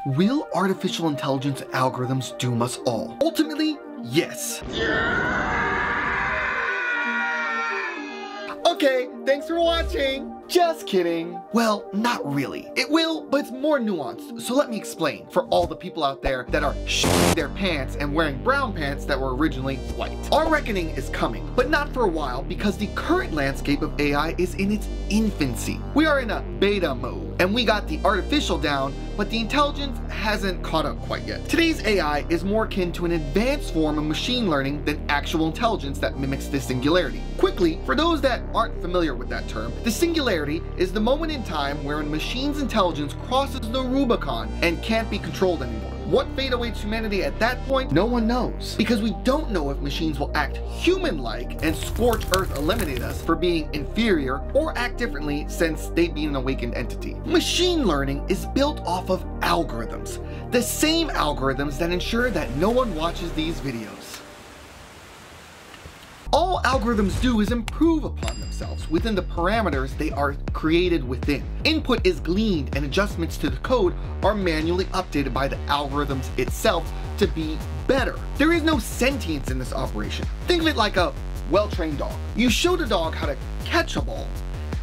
Will artificial intelligence algorithms doom us all? Ultimately, yes. Okay, thanks for watching. Just kidding. Well, not really. It will, but it's more nuanced, so let me explain for all the people out there that are shitting their pants and wearing brown pants that were originally white. Our reckoning is coming, but not for a while because the current landscape of AI is in its infancy. We are in a beta mode, and we got the artificial down, but the intelligence hasn't caught up quite yet. Today's AI is more akin to an advanced form of machine learning than actual intelligence that mimics the singularity. Quickly, for those that aren't familiar with that term, the singularity is the moment in time where a machine's intelligence crosses the Rubicon and can't be controlled anymore. What fate awaits humanity at that point? No one knows, because we don't know if machines will act human-like and scorch Earth eliminate us for being inferior, or act differently since they'd be an awakened entity. Machine learning is built off of algorithms, the same algorithms that ensure that no one watches these videos. All algorithms do is improve upon themselves within the parameters they are created within. Input is gleaned and adjustments to the code are manually updated by the algorithms itself to be better. There is no sentience in this operation. Think of it like a well-trained dog. You show the dog how to catch a ball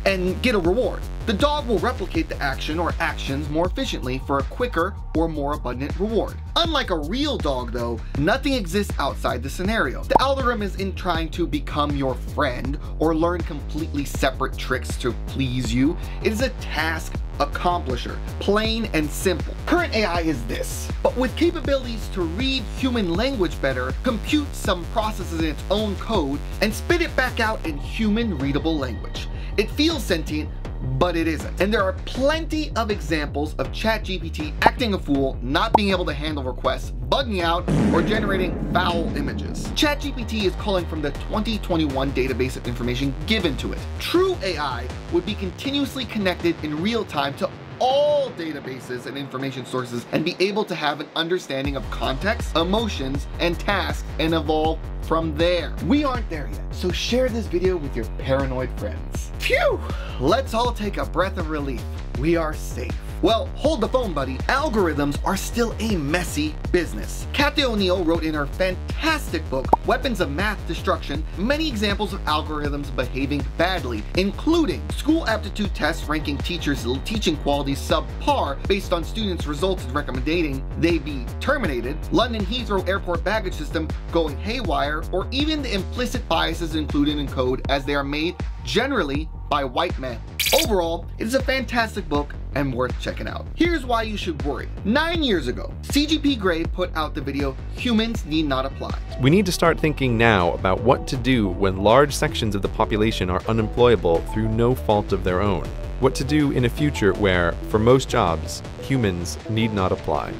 and get a reward. The dog will replicate the action or actions more efficiently for a quicker or more abundant reward. Unlike a real dog though, nothing exists outside the scenario. The algorithm isn't trying to become your friend or learn completely separate tricks to please you. It is a task accomplisher, plain and simple. Current AI is this, but with capabilities to read human language better, compute some processes in its own code, and spit it back out in human readable language. It feels sentient, but it isn't. And there are plenty of examples of ChatGPT acting a fool, not being able to handle requests, bugging out, or generating foul images. ChatGPT is calling from the 2021 database of information given to it. True AI would be continuously connected in real time to all databases and information sources and be able to have an understanding of context, emotions, and tasks and evolve from there. We aren't there yet, so share this video with your paranoid friends. Phew! Let's all take a breath of relief. We are safe. Well, hold the phone, buddy. Algorithms are still a messy business. Kathy O'Neill wrote in her fantastic book, Weapons of Math Destruction, many examples of algorithms behaving badly, including school aptitude tests ranking teachers' teaching quality subpar based on students' results and recommending they be terminated, London Heathrow Airport baggage system going haywire, or even the implicit biases included in code as they are made generally by white men. Overall, it is a fantastic book and worth checking out. Here's why you should worry. 9 years ago, 𝐶𝐺P_Grey put out the video, Humans Need Not Apply. We need to start thinking now about what to do when large sections of the population are unemployable through no fault of their own. What to do in a future where, for most jobs, humans need not apply.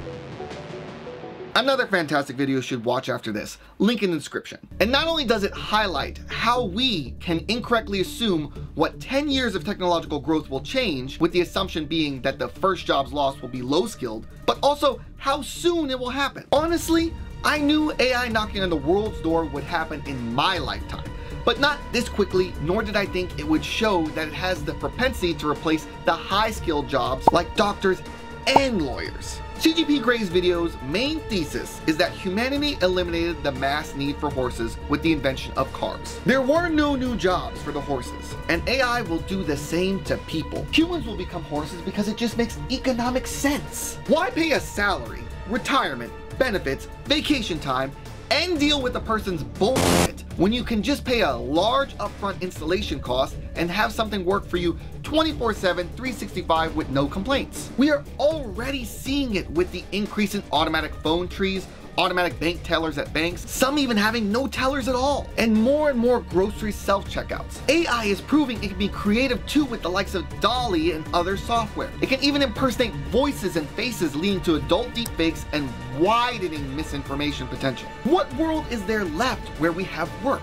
Another fantastic video you should watch after this, link in the description. And not only does it highlight how we can incorrectly assume what 10 years of technological growth will change, with the assumption being that the first jobs lost will be low skilled, but also how soon it will happen. Honestly, I knew AI knocking on the world's door would happen in my lifetime, but not this quickly, nor did I think it would show that it has the propensity to replace the high-skilled jobs like doctors and lawyers. 𝐶𝐺P_Grey's video's main thesis is that humanity eliminated the mass need for horses with the invention of cars. There were no new jobs for the horses, and AI will do the same to people. Humans will become horses because it just makes economic sense. Why pay a salary, retirement, benefits, vacation time, and deal with a person's bullshit when you can just pay a large upfront installation cost and have something work for you 24/7, 365 with no complaints? We are already seeing it with the increase in automatic phone trees, automatic bank tellers at banks, some even having no tellers at all, and more grocery self-checkouts. AI is proving it can be creative too with the likes of DALL-E and other software. It can even impersonate voices and faces, leading to adult deepfakes and widening misinformation potential. What world is there left where we have work?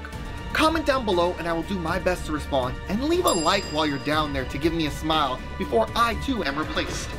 Comment down below and I will do my best to respond, and leave a like while you're down there to give me a smile before I too am replaced.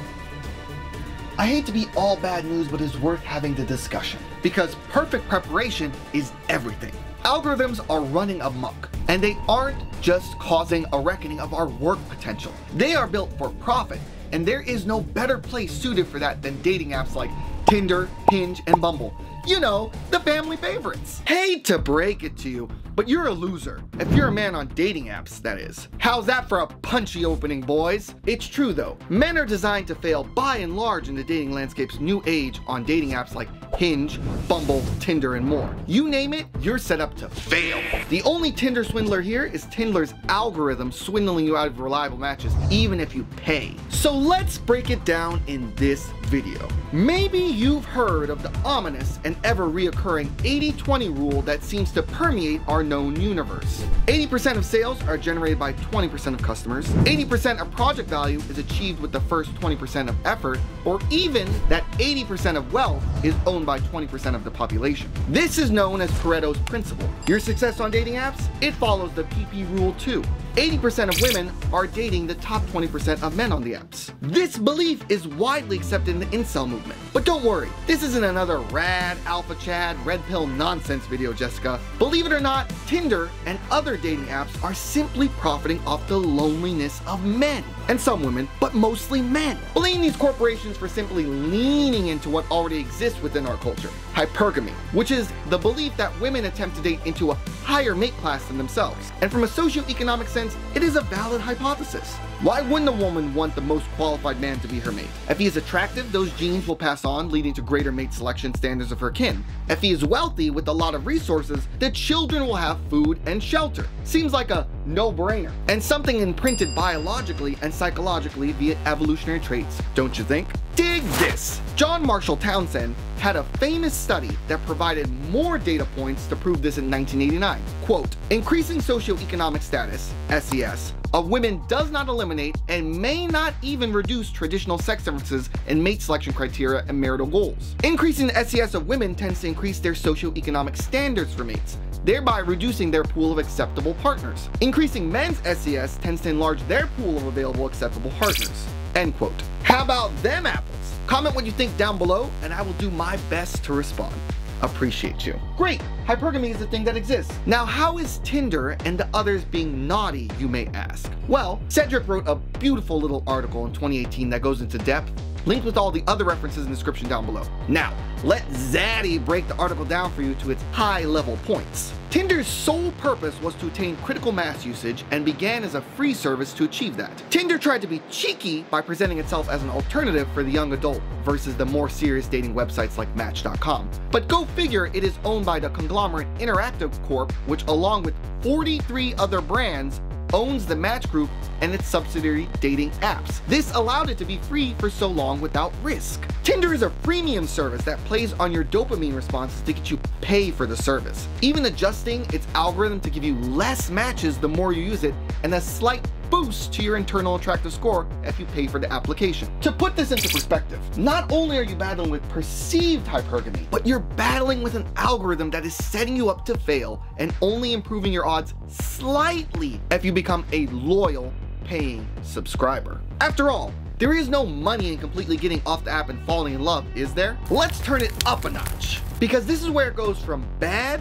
I hate to be all bad news, but it's worth having the discussion, because perfect preparation is everything. Algorithms are running amok, and they aren't just causing a reckoning of our work potential. They are built for profit, and there is no better place suited for that than dating apps like Tinder, Hinge, and Bumble. You know, the family favorites. Hate to break it to you, but you're a loser. If you're a man on dating apps, that is. How's that for a punchy opening, boys? It's true though. Men are designed to fail by and large in the dating landscape's new age on dating apps like Hinge, Bumble, Tinder, and more. You name it, you're set up to fail. The only Tinder swindler here is Tinder's algorithm swindling you out of reliable matches, even if you pay. So let's break it down in this video. Maybe you've heard of the ominous and ever reoccurring 80-20 rule that seems to permeate our known universe. 80% of sales are generated by 20% of customers, 80% of project value is achieved with the first 20% of effort, or even that 80% of wealth is owned by 20% of the population. This is known as Pareto's principle. Your success on dating apps? It follows the PP rule too. 80% of women are dating the top 20% of men on the apps. This belief is widely accepted in the incel movement. But don't worry, this isn't another rad, alpha chad, red pill nonsense video, Jessica. Believe it or not, Tinder and other dating apps are simply profiting off the loneliness of men. And some women, but mostly men. Blame these corporations for simply leaning into what already exists within our culture. Hypergamy, which is the belief that women attempt to date into a higher mate class than themselves. And from a socioeconomic sense, it is a valid hypothesis. Why wouldn't a woman want the most qualified man to be her mate? If he is attractive, those genes will pass on, leading to greater mate selection standards of her kin. If he is wealthy with a lot of resources, the children will have food and shelter. Seems like a no-brainer. And something imprinted biologically and psychologically via evolutionary traits, don't you think? Dig this! John Marshall Townsend had a famous study that provided more data points to prove this in 1989. Quote, increasing socioeconomic status, SES, of women does not eliminate and may not even reduce traditional sex differences in mate selection criteria and marital goals. Increasing the SES of women tends to increase their socioeconomic standards for mates, thereby reducing their pool of acceptable partners. Increasing men's SES tends to enlarge their pool of available acceptable partners. End quote. How about them apples? Comment what you think down below and I will do my best to respond. Appreciate you. Great, hypergamy is a thing that exists. Now how is Tinder and the others being naughty, you may ask? Well, Cedric wrote a beautiful little article in 2018 that goes into depth, linked with all the other references in the description down below. Now, let Zaddy break the article down for you to its high-level points. Tinder's sole purpose was to attain critical mass usage and began as a free service to achieve that. Tinder tried to be cheeky by presenting itself as an alternative for the young adult versus the more serious dating websites like Match.com. But go figure, it is owned by the conglomerate Interactive Corp, which along with 43 other brands owns the Match Group and its subsidiary dating apps. This allowed it to be free for so long without risk. Tinder is a freemium service that plays on your dopamine responses to get you pay for the service, even adjusting its algorithm to give you less matches the more you use it and a slight boost to your internal attractive score if you pay for the application. To put this into perspective, not only are you battling with perceived hypergamy, but you're battling with an algorithm that is setting you up to fail and only improving your odds slightly if you become a loyal paying subscriber. After all, there is no money in completely getting off the app and falling in love, is there? Let's turn it up a notch, because this is where it goes from bad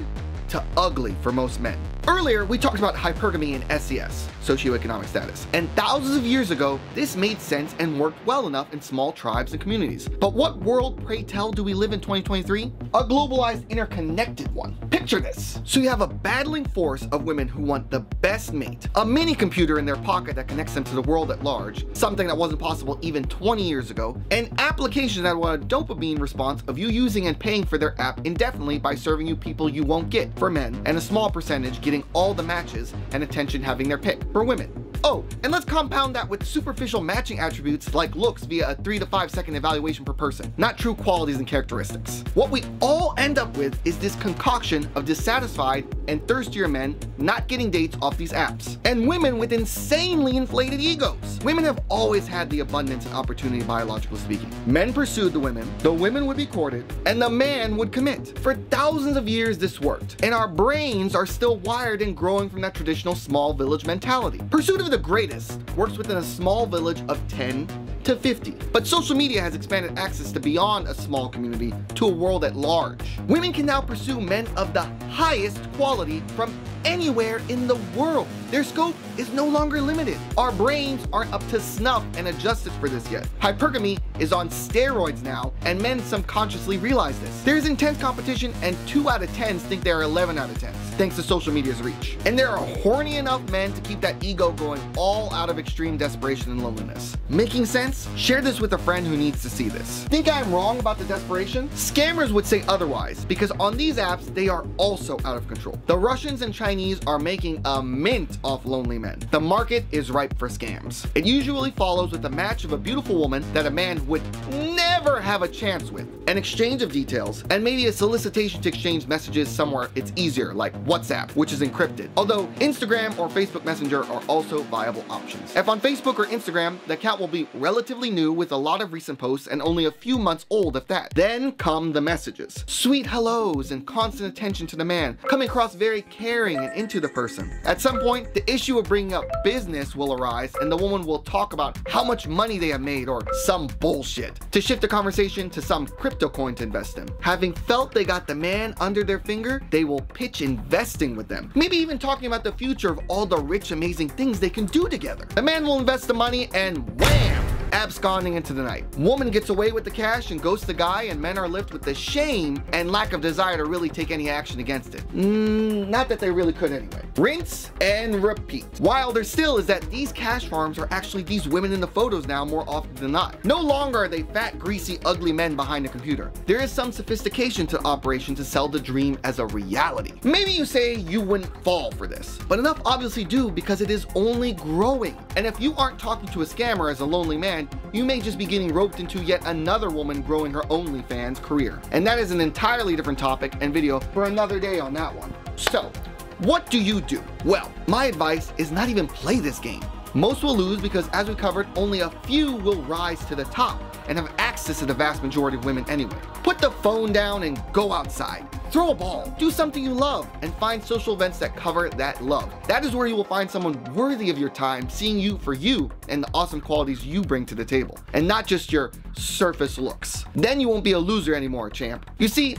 to ugly for most men. Earlier, we talked about hypergamy and SES, socioeconomic status, and thousands of years ago, this made sense and worked well enough in small tribes and communities. But what world, pray tell, do we live in 2023? A globalized, interconnected one. Picture this. So you have a battling force of women who want the best mate, a mini computer in their pocket that connects them to the world at large, something that wasn't possible even 20 years ago, and applications that want a dopamine response of you using and paying for their app indefinitely by serving you people you won't get for men, and a small percentage getting all the matches and attention having their pick for women. Oh, and let's compound that with superficial matching attributes like looks via a 3 to 5 second evaluation per person, not true qualities and characteristics. What we all end up with is this concoction of dissatisfied and thirstier men not getting dates off these apps, and women with insanely inflated egos. Women have always had the abundance and opportunity biologically speaking. Men pursued the women would be courted, and the man would commit. For thousands of years this worked, and our brains are still wired and growing from that traditional small village mentality. Pursuit of the greatest works within a small village of 10 to 50. But social media has expanded access to beyond a small community to a world at large. Women can now pursue men of the highest quality from anywhere in the world. their scope is no longer limited. Our brains aren't up to snuff and adjusted for this yet. Hypergamy is on steroids now, and men subconsciously realize this. There's intense competition, and 2 out of 10s think they're 11 out of 10s, thanks to social media's reach. And there are horny enough men to keep that ego going all out of extreme desperation and loneliness. Making sense? Share this with a friend who needs to see this. Think I'm wrong about the desperation? Scammers would say otherwise, because on these apps, they are also out of control. The Russians and Chinese are making a mint off lonely men. The market is ripe for scams. It usually follows with a match of a beautiful woman that a man would never have a chance with, an exchange of details, and maybe a solicitation to exchange messages somewhere it's easier, like WhatsApp, which is encrypted. Although Instagram or Facebook Messenger are also viable options. If on Facebook or Instagram, the account will be relatively new with a lot of recent posts and only a few months old if that. Then come the messages. Sweet hellos and constant attention to the man, coming across very caring and into the person. At some point, the issue of bringing up business will arise, and the woman will talk about how much money they have made or some bullshit to shift the conversation to some crypto coin to invest in. Having felt they got the man under their finger, they will pitch investing with them. Maybe even talking about the future of all the rich, amazing things they can do together. The man will invest the money and wham! Absconding into the night. Woman gets away with the cash and ghosts the guy, and men are left with the shame and lack of desire to really take any action against it. Not that they really could anyway. Rinse and repeat. Wilder still is that these cash farms are actually these women in the photos now more often than not. No longer are they fat, greasy, ugly men behind a computer. There is some sophistication to the operation to sell the dream as a reality. Maybe you say you wouldn't fall for this, but enough obviously do, because it is only growing. And if you aren't talking to a scammer as a lonely man, you may just be getting roped into yet another woman growing her OnlyFans career. And that is an entirely different topic and video for another day on that one. So, what do you do? Well, my advice is not even play this game. Most will lose because, as we covered, only a few will rise to the top and have access to the vast majority of women anyway. Put the phone down and go outside. Throw a ball, do something you love, and find social events that cover that love. That is where you will find someone worthy of your time, seeing you for you and the awesome qualities you bring to the table, and not just your surface looks. Then you won't be a loser anymore, champ. You see,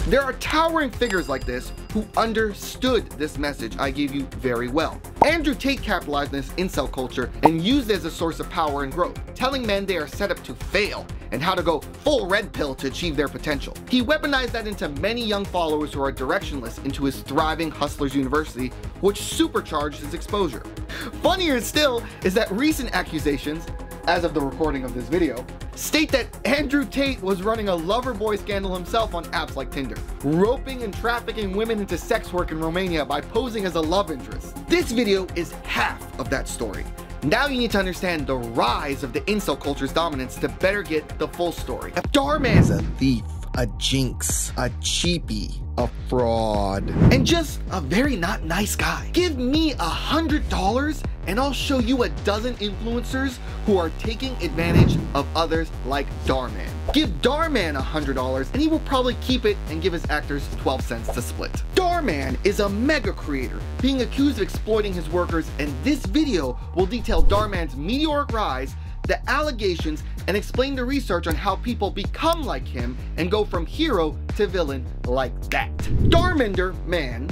there are towering figures like this who understood this message I gave you very well. Andrew Tate capitalized on this incel culture and used it as a source of power and growth, telling men they are set up to fail and how to go full red pill to achieve their potential. He weaponized that into many young followers who are directionless into his thriving Hustlers University, which supercharged his exposure. Funnier still is that recent accusations, as of the recording of this video, state that Andrew Tate was running a lover boy scandal himself on apps like Tinder, roping and trafficking women into sex work in Romania by posing as a love interest. This video is half of that story. Now you need to understand the rise of the incel culture's dominance to better get the full story. Darman is a thief, a jinx, a cheapie, a fraud, and just a very not nice guy. Give me $100 and I'll show you a dozen influencers who are taking advantage of others like Darman. Give Darman $100 and he will probably keep it and give his actors 12 cents to split. Darman is a mega creator being accused of exploiting his workers, and this video will detail Darman's meteoric rise, the allegations, and explain the research on how people become like him and go from hero to villain like that. Darminder Man,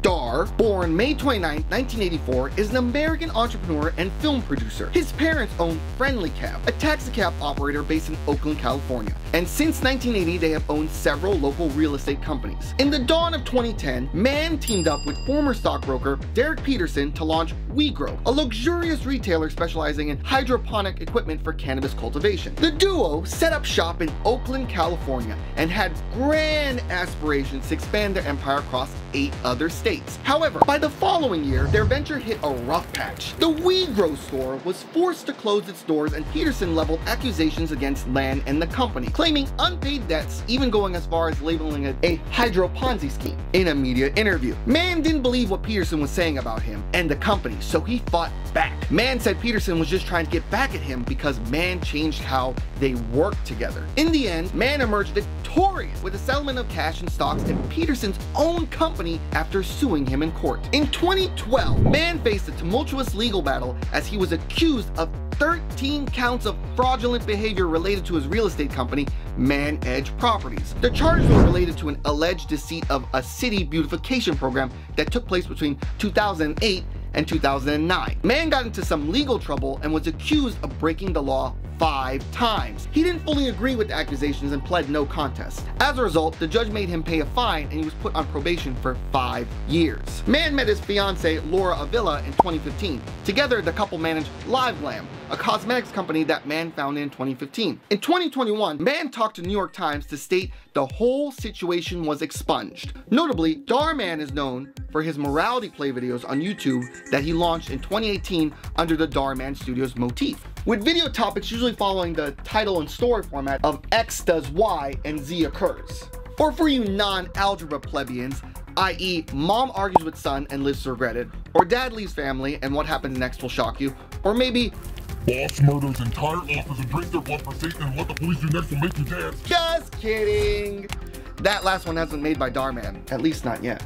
Dar, born May 29, 1984, is an American entrepreneur and film producer. His parents own Friendly Cab, a taxi cab operator based in Oakland, California. And since 1980, they have owned several local real estate companies. In the dawn of 2010, Man teamed up with former stockbroker Derek Peterson to launch 𝗚𝗏, a luxurious retailer specializing in hydroponic equipment for cannabis cultivation. The duo set up shop in Oakland, California, and had grand aspirations to expand their empire across 8 other states. However, by the following year, their venture hit a rough patch. The 𝗚𝗏 store was forced to close its doors, and Peterson leveled accusations against Man and the company, claiming unpaid debts, even going as far as labeling it a hydro-Ponzi scheme. In a media interview, Man didn't believe what Peterson was saying about him and the company, so he fought back. Man said Peterson was just trying to get back at him because Man changed how they worked together. In the end, Man emerged victorious with a settlement of cash and stocks in Peterson's own company after suing him in court. In 2012, Man faced a tumultuous legal battle as he was accused of 13 counts of fraudulent behavior related to his real estate company, Man-Edge Properties. The charges were related to an alleged deceit of a city beautification program that took place between 2008 and 2009. Man got into some legal trouble and was accused of breaking the law 5 times. He didn't fully agree with the accusations and pled no contest. As a result, the judge made him pay a fine and he was put on probation for 5 years. Man met his fiancée 𝗚𝗏 𝗏 in 2015. Together, the couple managed 𝗏𝒏, a cosmetics company that Man founded in 2015. In 2021, Man talked to New York Times to state the whole situation was expunged. Notably, 𝗏𝒏 is known for his morality play videos on YouTube that he launched in 2018 under the 𝗏𝒏 Studios motif, with video topics usually following the title and story format of X does Y and Z occurs. Or for you non-algebra plebeians, i.e. mom argues with son and lives to regret it, or dad leaves family and what happens next will shock you, or maybe boss murders entire office and drinks their blood for Satan, and what the police do next will make you dance. Just kidding. That last one hasn't been made by 𝗏𝒏, at least not yet.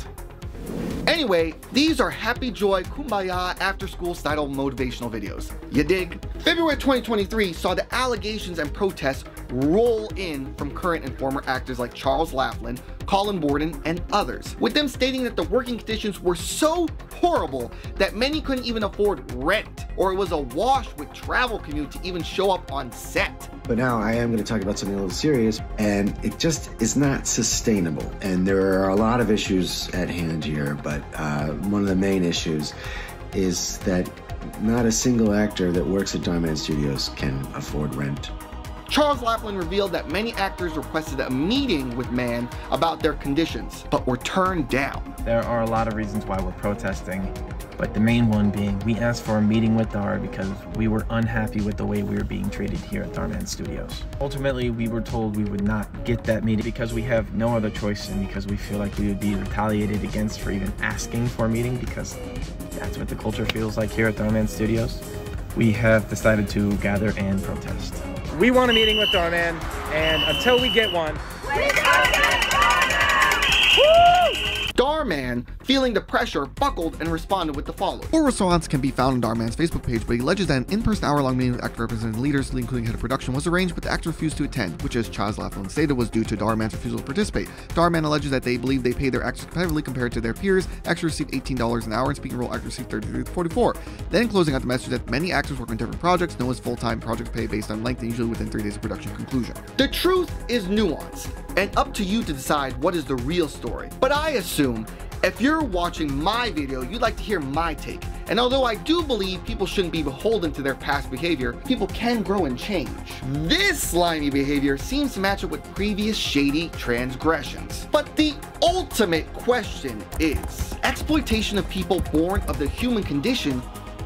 Anyway, these are happy joy kumbaya after school style motivational videos. You dig? February 2023 saw the allegations and protests roll in from current and former actors like Charles Laughlin, Colin Borden, and others, with them stating that the working conditions were so horrible that many couldn't even afford rent, or it was a wash with travel commute to even show up on set. But now I am going to talk about something a little serious, and it just is not sustainable. And there are a lot of issues at hand here, but one of the main issues is that not a single actor that works at 𝗏𝒏 Studios can afford rent. Charles Laughlin revealed that many actors requested a meeting with Man about their conditions, but were turned down. There are a lot of reasons why we're protesting, but the main one being we asked for a meeting with 𝗏𝒏 because we were unhappy with the way we were being treated here at 𝗏𝒏 Studios. Ultimately, we were told we would not get that meeting because we have no other choice and because we feel like we would be retaliated against for even asking for a meeting, because that's what the culture feels like here at 𝗏𝒏 Studios. We have decided to gather and protest. We want a meeting with 𝗏𝒏, and until we get one, 𝗏𝒏, feeling the pressure, buckled and responded with the following. Full response can be found on 𝗏𝒏's Facebook page, but he alleges that an in-person hour-long meeting with actor representing leaders, including head of production, was arranged, but the actor refused to attend, which, as Charles Laughlin stated, was due to 𝗏𝒏's refusal to participate. 𝗏𝒏 alleges that they believe they pay their actors competitively compared to their peers. Actors receive $18 an hour, and speaking role actors receive $33 to $44. Then closing out the message that many actors work on different projects, known as full-time projects pay based on length and usually within 3 days of production conclusion. The truth is nuanced, and up to you to decide what is the real story. But I assume if you're watching my video, you'd like to hear my take. And although I do believe people shouldn't be beholden to their past behavior, people can grow and change. This slimy behavior seems to match up with previous shady transgressions. But the ultimate question is, exploitation of people born of the human condition,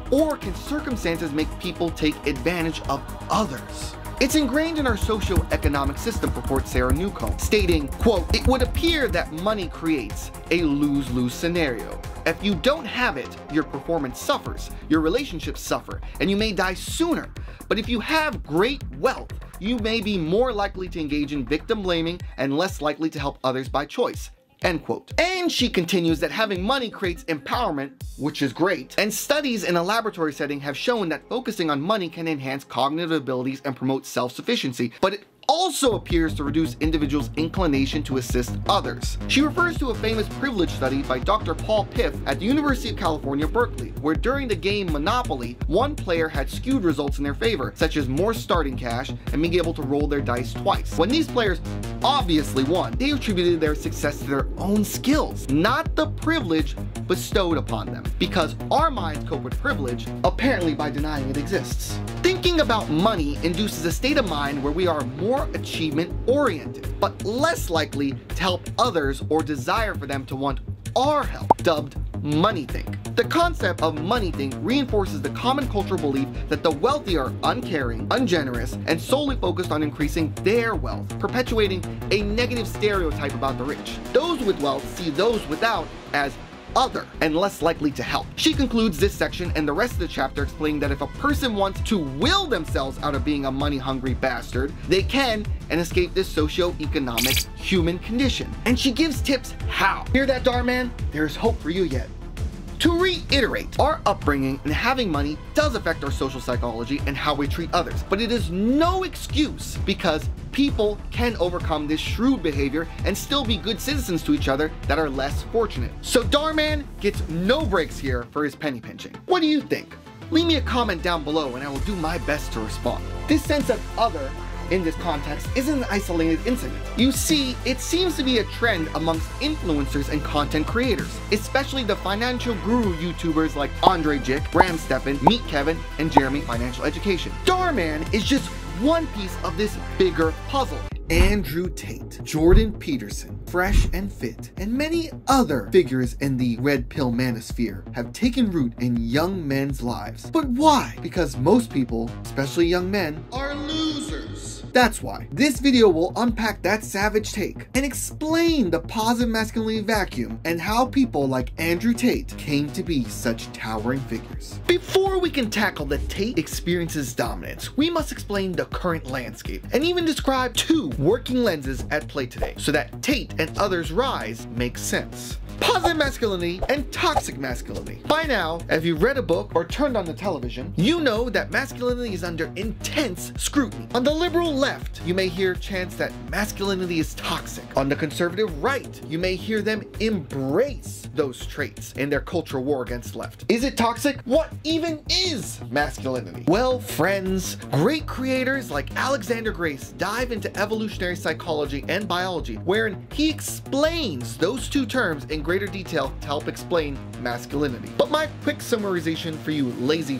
or can circumstances make people take advantage of others? It's ingrained in our socio-economic system, reports Sarah Newcomb, stating, quote, "It would appear that money creates a lose-lose scenario. If you don't have it, your performance suffers, your relationships suffer, and you may die sooner. But if you have great wealth, you may be more likely to engage in victim blaming and less likely to help others by choice." End quote. And she continues that having money creates empowerment, which is great, and studies in a laboratory setting have shown that focusing on money can enhance cognitive abilities and promote self-sufficiency, but it also appears to reduce individuals' inclination to assist others. She refers to a famous privilege study by Dr. Paul Piff at the University of California, Berkeley, where during the game Monopoly, one player had skewed results in their favor, such as more starting cash and being able to roll their dice twice. When these players obviously won, they attributed their success to their own skills, not the privilege bestowed upon them, because our minds cope with privilege apparently by denying it exists. Thinking about money induces a state of mind where we are more achievement-oriented, but less likely to help others or desire for them to want our help, dubbed money think. The concept of money think reinforces the common cultural belief that the wealthy are uncaring, ungenerous, and solely focused on increasing their wealth, perpetuating a negative stereotype about the rich. Those with wealth see those without as other and less likely to help. She concludes this section and the rest of the chapter explaining that if a person wants to will themselves out of being a money-hungry bastard, they can and escape this socio-economic human condition. And she gives tips how. Hear that, 𝗏𝒏? There's hope for you yet. To reiterate, our upbringing and having money does affect our social psychology and how we treat others, but it is no excuse because people can overcome this shrewd behavior and still be good citizens to each other that are less fortunate. So 𝗏𝗏man gets no breaks here for his penny pinching. What do you think? Leave me a comment down below and I will do my best to respond. This sense of other in this context isn't an isolated incident. You see, it seems to be a trend amongst influencers and content creators, especially the financial guru YouTubers like 𝗏𝗏, Bram Steppen, Meet Kevin, and Jeremy Financial Education. 𝗏𝗏man is just one piece of this bigger puzzle. Andrew Tate, Jordan Peterson, Fresh and Fit, and many other figures in the red pill manosphere have taken root in young men's lives. But why? Because most people, especially young men, are losers. That's why this video will unpack that savage take and explain the positive masculinity vacuum and how people like Andrew Tate came to be such towering figures. Before we can tackle the Tate experience's dominance, we must explain the current landscape and even describe two working lenses at play today so that Tate and others' rise makes sense. Positive masculinity and toxic masculinity. By now, if you've read a book or turned on the television, you know that masculinity is under intense scrutiny. On the liberal left, you may hear chants that masculinity is toxic. On the conservative right, you may hear them embrace those traits in their cultural war against left. Is it toxic? What even is masculinity? Well, friends, great creators like Alexander Grace dive into evolutionary psychology and biology, wherein he explains those two terms in greater detail to help explain masculinity. But my quick summarization for you lazy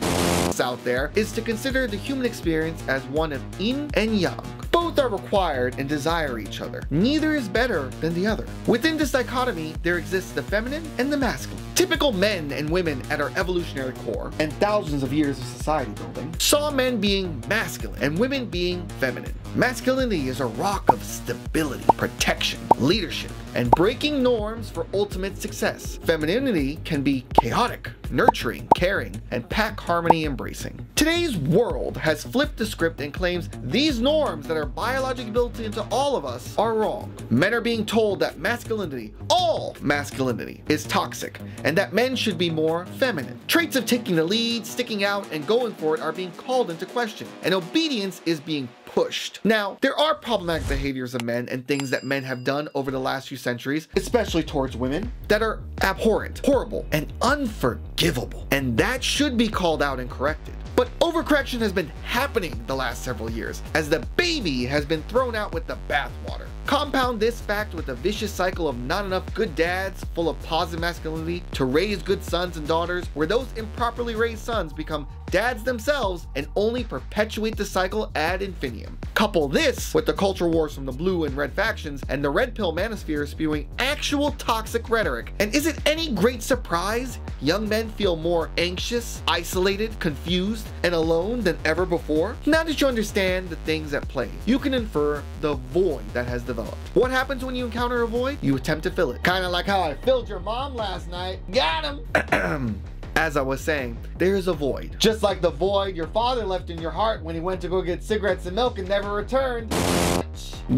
out there is to consider the human experience as one of yin and yang. Both are required and desire each other. Neither is better than the other. Within this dichotomy, there exists the feminine and the masculine. Typical men and women at our evolutionary core, and thousands of years of society building, saw men being masculine and women being feminine. Masculinity is a rock of stability, protection, leadership, and breaking norms for ultimate success. Femininity can be chaotic, nurturing, caring, and pack harmony embracing. Today's world has flipped the script and claims these norms that are biologically built into all of us are wrong. Men are being told that masculinity, all masculinity, is toxic, and that men should be more feminine. Traits of taking the lead, sticking out, and going for it are being called into question, and obedience is being pushed. Now, there are problematic behaviors of men and things that men have done over the last few centuries, especially towards women, that are abhorrent, horrible, and unforgivable, and that should be called out and corrected. But overcorrection has been happening the last several years, as the baby has been thrown out with the bathwater. Compound this fact with a vicious cycle of not enough good dads full of positive masculinity to raise good sons and daughters, where those improperly raised sons become dads themselves and only perpetuate the cycle ad infinitum. Couple this with the culture wars from the blue and red factions and the red pill manosphere spewing actual toxic rhetoric, and is it any great surprise young men feel more anxious, isolated, confused, and alone than ever before? Now that you understand the things at play, you can infer the void that has developed. What happens when you encounter a void? You attempt to fill it. Kind of like how I filled your mom last night. Got him! As I was saying, there is a void. Just like the void your father left in your heart when he went to go get cigarettes and milk and never returned.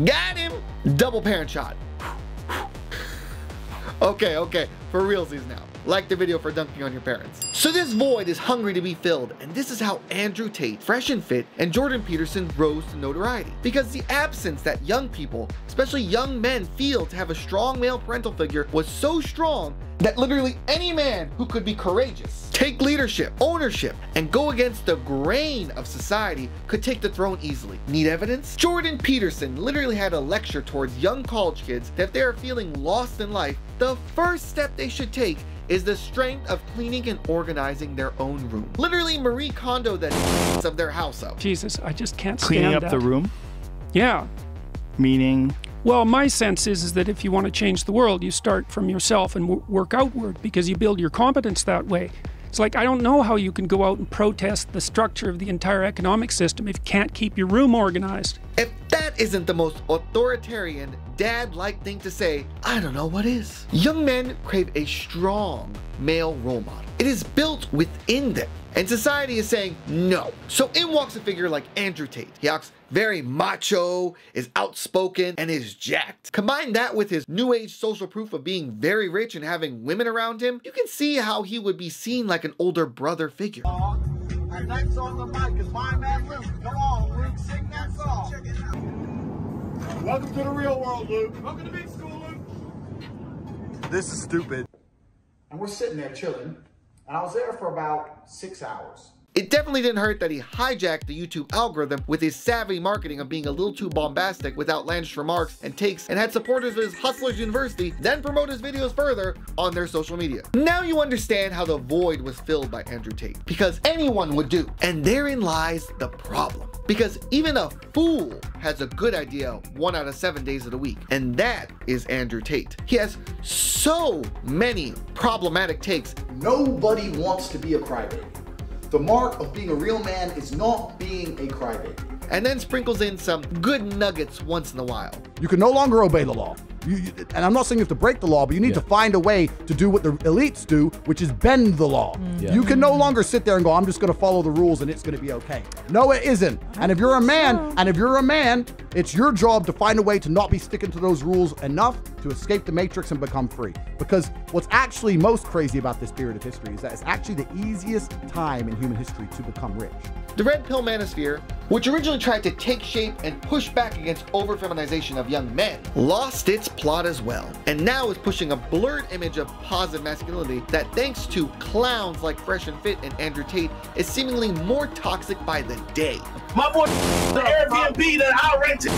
Got him! Double parent shot. Okay, for realsies now. Like the video for dunking on your parents. So this void is hungry to be filled, and this is how Andrew Tate, Fresh and Fit, and Jordan Peterson rose to notoriety. Because the absence that young people, especially young men, feel to have a strong male parental figure was so strong that literally any man who could be courageous, take leadership, ownership, and go against the grain of society could take the throne easily. Need evidence? Jordan Peterson literally had a lecture towards young college kids that if they are feeling lost in life, the first step they should take is the strength of cleaning and organizing their own room. Literally Marie Kondo the of their house up. Jesus, I just can't stand Cleaning up that. the room? Yeah. Meaning? Well, my sense is that if you want to change the world, you start from yourself and work outward, because you build your competence that way. It's like, I don't know how you can go out and protest the structure of the entire economic system if you can't keep your room organized. If that isn't the most authoritarian, dad-like thing to say, I don't know what is. Young men crave a strong male role model. It is built within them, and society is saying no. So in walks a figure like Andrew Tate. He acts very macho, is outspoken, and is jacked. Combine that with his new age social proof of being very rich and having women around him, you can see how he would be seen like an older brother figure. And next on the mic is my man Luke. Come on, Luke, sing that song. Check it out. Welcome to the real world, Luke. Welcome to big school, Luke. This is stupid. And we're sitting there chilling, and I was there for about 6 hours. It definitely didn't hurt that he hijacked the YouTube algorithm with his savvy marketing of being a little too bombastic with outlandish remarks and takes, and had supporters of his Hustlers University then promote his videos further on their social media. Now you understand how the void was filled by Andrew Tate, because anyone would do. And therein lies the problem. Because even a fool has a good idea 1 out of 7 days of the week, and that is Andrew Tate. He has so many problematic takes. Nobody wants to be a crybaby. The mark of being a real man is not being a crybaby. And then sprinkles in some good nuggets once in a while. You can no longer obey the law. And I'm not saying you have to break the law, but you need to find a way to do what the elites do, which is bend the law. You can no longer sit there and go, I'm just going to follow the rules and it's going to be okay. No, it isn't. And if you're a man, it's your job to find a way to not be sticking to those rules enough to escape the matrix and become free. Because what's actually most crazy about this period of history is that it's actually the easiest time in human history to become rich. The Red Pill Manosphere, which originally tried to take shape and push back against over-feminization of young men, lost its plot as well, and now is pushing a blurred image of positive masculinity that, thanks to clowns like Fresh and Fit and Andrew Tate, is seemingly more toxic by the day. My boy, the Airbnb that I rented,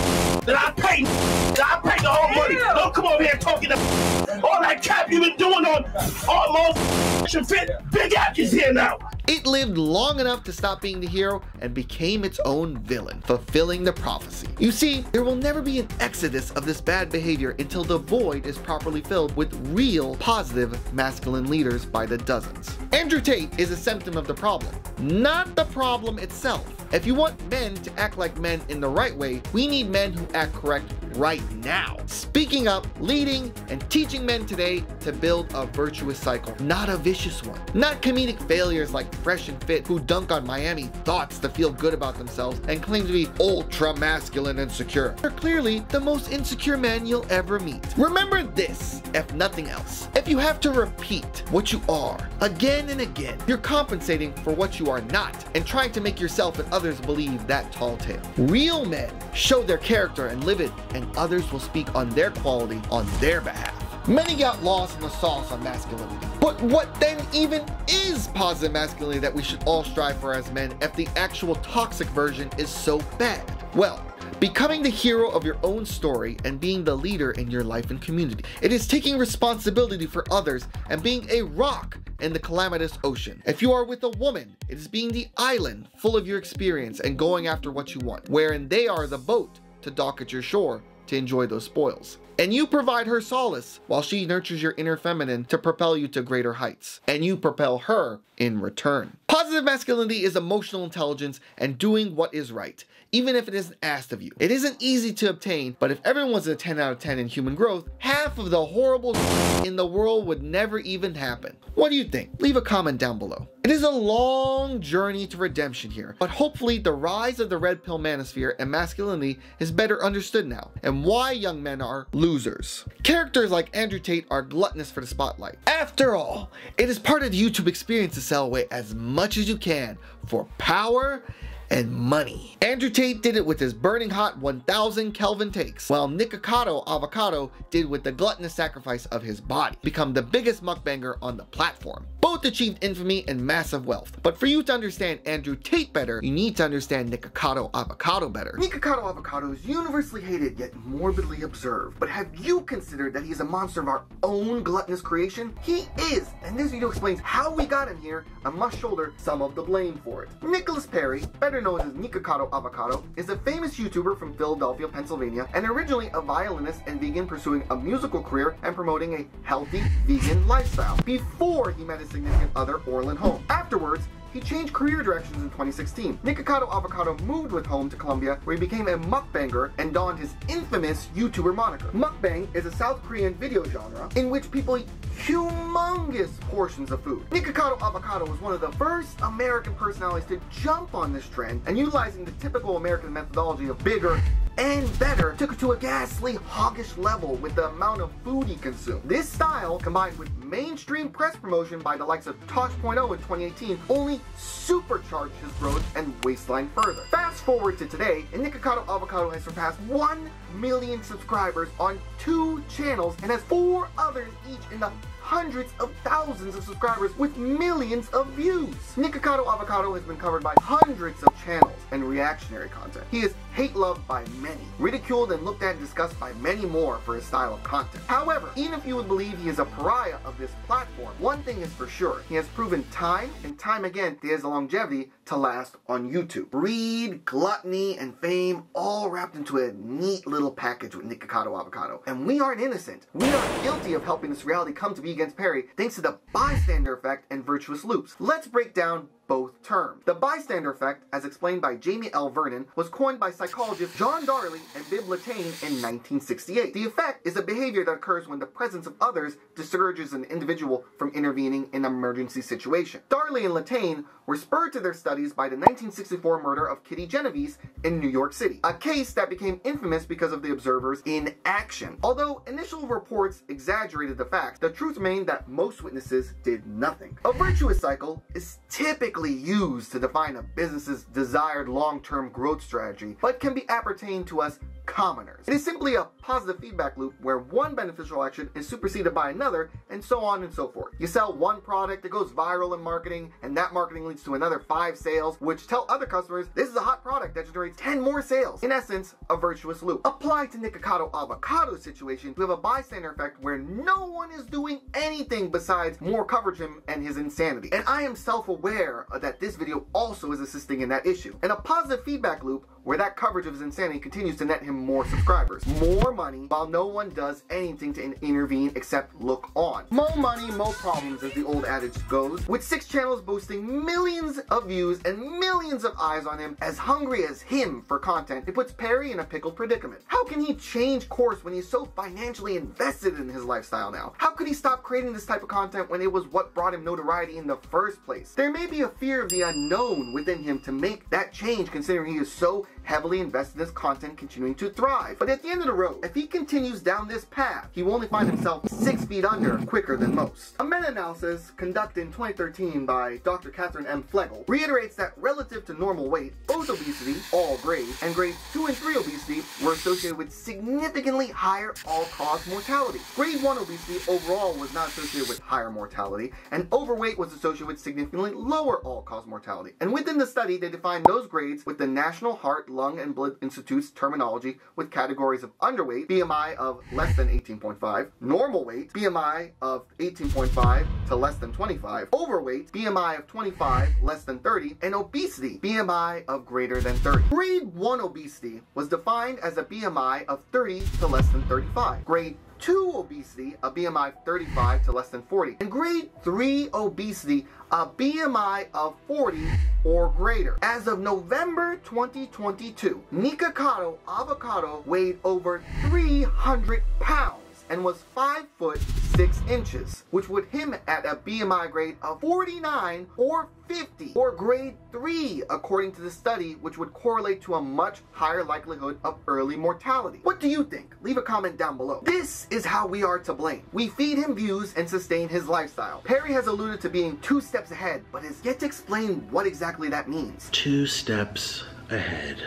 that I paid the whole money. Don't come over here talking all that cap you've been doing on almost Fresh and Fit. Big Act is here now. It lived long enough to stop being the hero and became its own villain, fulfilling the prophecy. You see, there will never be an exodus of this bad behavior until the void is properly filled with real positive masculine leaders by the dozens. Andrew Tate is a symptom of the problem, not the problem itself. If you want men to act like men in the right way, we need men who act correct right now. Speaking up, leading, and teaching men today to build a virtuous cycle, not a vicious one. Not comedic failures like Fresh and Fit who dunk on Miami thoughts to feel good about themselves and claim to be ultra masculine and secure. They're clearly the most insecure men you'll ever meet. Remember this, if nothing else. If you have to repeat what you are again and again, you're compensating for what you are not and trying to make yourself and others believe that tall tale. Real men show their character and live it, and others will speak on their quality on their behalf. Many got lost in the sauce on masculinity. But what then even is positive masculinity that we should all strive for as men if the actual toxic version is so bad? Well, becoming the hero of your own story and being the leader in your life and community. It is taking responsibility for others and being a rock in the calamitous ocean. If you are with a woman, it is being the island full of your experience and going after what you want, wherein they are the boat to dock at your shore to enjoy those spoils. And you provide her solace while she nurtures your inner feminine to propel you to greater heights. And you propel her in return. Positive masculinity is emotional intelligence and doing what is right, even if it isn't asked of you. It isn't easy to obtain, but if everyone was a 10 out of 10 in human growth, half of the horrible in the world would never even happen. What do you think? Leave a comment down below. It is a long journey to redemption here, but hopefully the rise of the Red Pill Manosphere and masculinity is better understood now, and why young men are losers. Characters like Andrew Tate are gluttonous for the spotlight. After all, it is part of the YouTube experience to sell away as much as you can for power and money. Andrew Tate did it with his burning hot 1000 Kelvin takes, while 𝗏𝗏𝒂 did with the gluttonous sacrifice of his body, become the biggest mukbanger on the platform. Both achieved infamy and massive wealth, but for you to understand Andrew Tate better, you need to understand 𝗏𝗏𝒂 better. 𝗏𝗏𝒂 is universally hated yet morbidly observed, but have you considered that he is a monster of our own gluttonous creation? He is, and this video explains how we got him here and must shoulder some of the blame for it. Nicholas Perry, better known as 𝗏𝗏𝒂, is a famous YouTuber from Philadelphia, Pennsylvania, and originally a violinist and vegan pursuing a musical career and promoting a healthy vegan lifestyle before he met his significant other, Orlin Holmes. Afterwards, he changed career directions in 2016. 𝗚𝗏𝗄 moved with home to Colombia, where he became a mukbanger and donned his infamous YouTuber moniker. Mukbang is a South Korean video genre in which people eat humongous portions of food. 𝗚𝗏𝗄 was one of the first American personalities to jump on this trend, and utilizing the typical American methodology of bigger and better, took it to a ghastly hoggish level with the amount of food he consumed. This style, combined with mainstream press promotion by the likes of 𝗏𝗏 in 2018, only supercharged his growth and waistline further. Fast forward to today, and 𝗚𝗏𝗄 has surpassed 1 million subscribers on 2 channels and has 4 others each in the hundreds of thousands of subscribers with millions of views. 𝗚𝗏𝗄 has been covered by hundreds of channels and reactionary content. He is hate-loved by many, ridiculed and looked at and discussed by many more for his style of content. However, even if you would believe he is a pariah of this platform, one thing is for sure, he has proven time and time again that he has the longevity to last on YouTube. Greed, gluttony, and fame all wrapped into a neat little package with 𝗚𝗏𝗄. And we aren't innocent. We are guilty of helping this reality come to be against Perry thanks to the bystander effect and virtuous loops. Let's break down both terms. The bystander effect, as explained by Jamie L. Vernon, was coined by psychologists John Darley and 𝗏𝒄 𝗏𝒨 in 1968. The effect is a behavior that occurs when the presence of others discourages an individual from intervening in an emergency situation. Darley and 𝗏𝒨 were spurred to their studies by the 1964 murder of Kitty Genovese in New York City, a case that became infamous because of the observers' inaction. Although initial reports exaggerated the facts, the truth remained that most witnesses did nothing. A virtuous cycle is typically used to define a business's desired long-term growth strategy, but can be appertained to us commoners. It is simply a positive feedback loop where one beneficial action is superseded by another, and so on and so forth. You sell one product, it goes viral in marketing, and that marketing leads to another 5 sales, which tell other customers this is a hot product that generates 10 more sales. In essence, a virtuous loop. Applied to 𝗚𝗏𝗄's situation, we have a bystander effect where no one is doing anything besides more coverage him and his insanity. And I am self-aware that this video also is assisting in that issue. And a positive feedback loop where that coverage of his insanity continues to net him more subscribers, more money, while no one does anything to intervene except look on. More money, more problems, as the old adage goes, with 6 channels boasting millions of views and millions of eyes on him, as hungry as him for content. It puts Perry in a pickled predicament. How can he change course when he's so financially invested in his lifestyle now? How could he stop creating this type of content when it was what brought him notoriety in the first place? There may be a fear of the unknown within him to make that change, considering he is so heavily invested in this content continuing to thrive. But at the end of the road, if he continues down this path, he will only find himself 6 feet under quicker than most. A meta-analysis conducted in 2013 by Dr. Catherine M. Flegel reiterates that relative to normal weight, both obesity, all grades, and grades 2 and 3 obesity were associated with significantly higher all-cause mortality. Grade 1 obesity overall was not associated with higher mortality, and overweight was associated with significantly lower all-cause mortality. And within the study, they defined those grades with the National Heart, Lung, and Blood Institute's terminology with categories of underweight, BMI of less than 18.5, normal weight, BMI of 18.5 to less than 25, overweight, BMI of 25, less than 30, and obesity, BMI of greater than 30. Grade 1 obesity was defined as a BMI of 30 to less than 35. Grade 2 obesity, a BMI of 35 to less than 40. And grade 3 obesity, a BMI of 40 or greater. As of November 2022, 𝗚𝗏𝗄 weighed over 300 pounds and was 5 foot 6 inches, which would him at a BMI grade of 49 or 50, or grade 3, according to the study, which would correlate to a much higher likelihood of early mortality. What do you think? Leave a comment down below. This is how we are to blame. We feed him views and sustain his lifestyle. Perry has alluded to being 2 steps ahead, but has yet to explain what exactly that means. 2 steps ahead.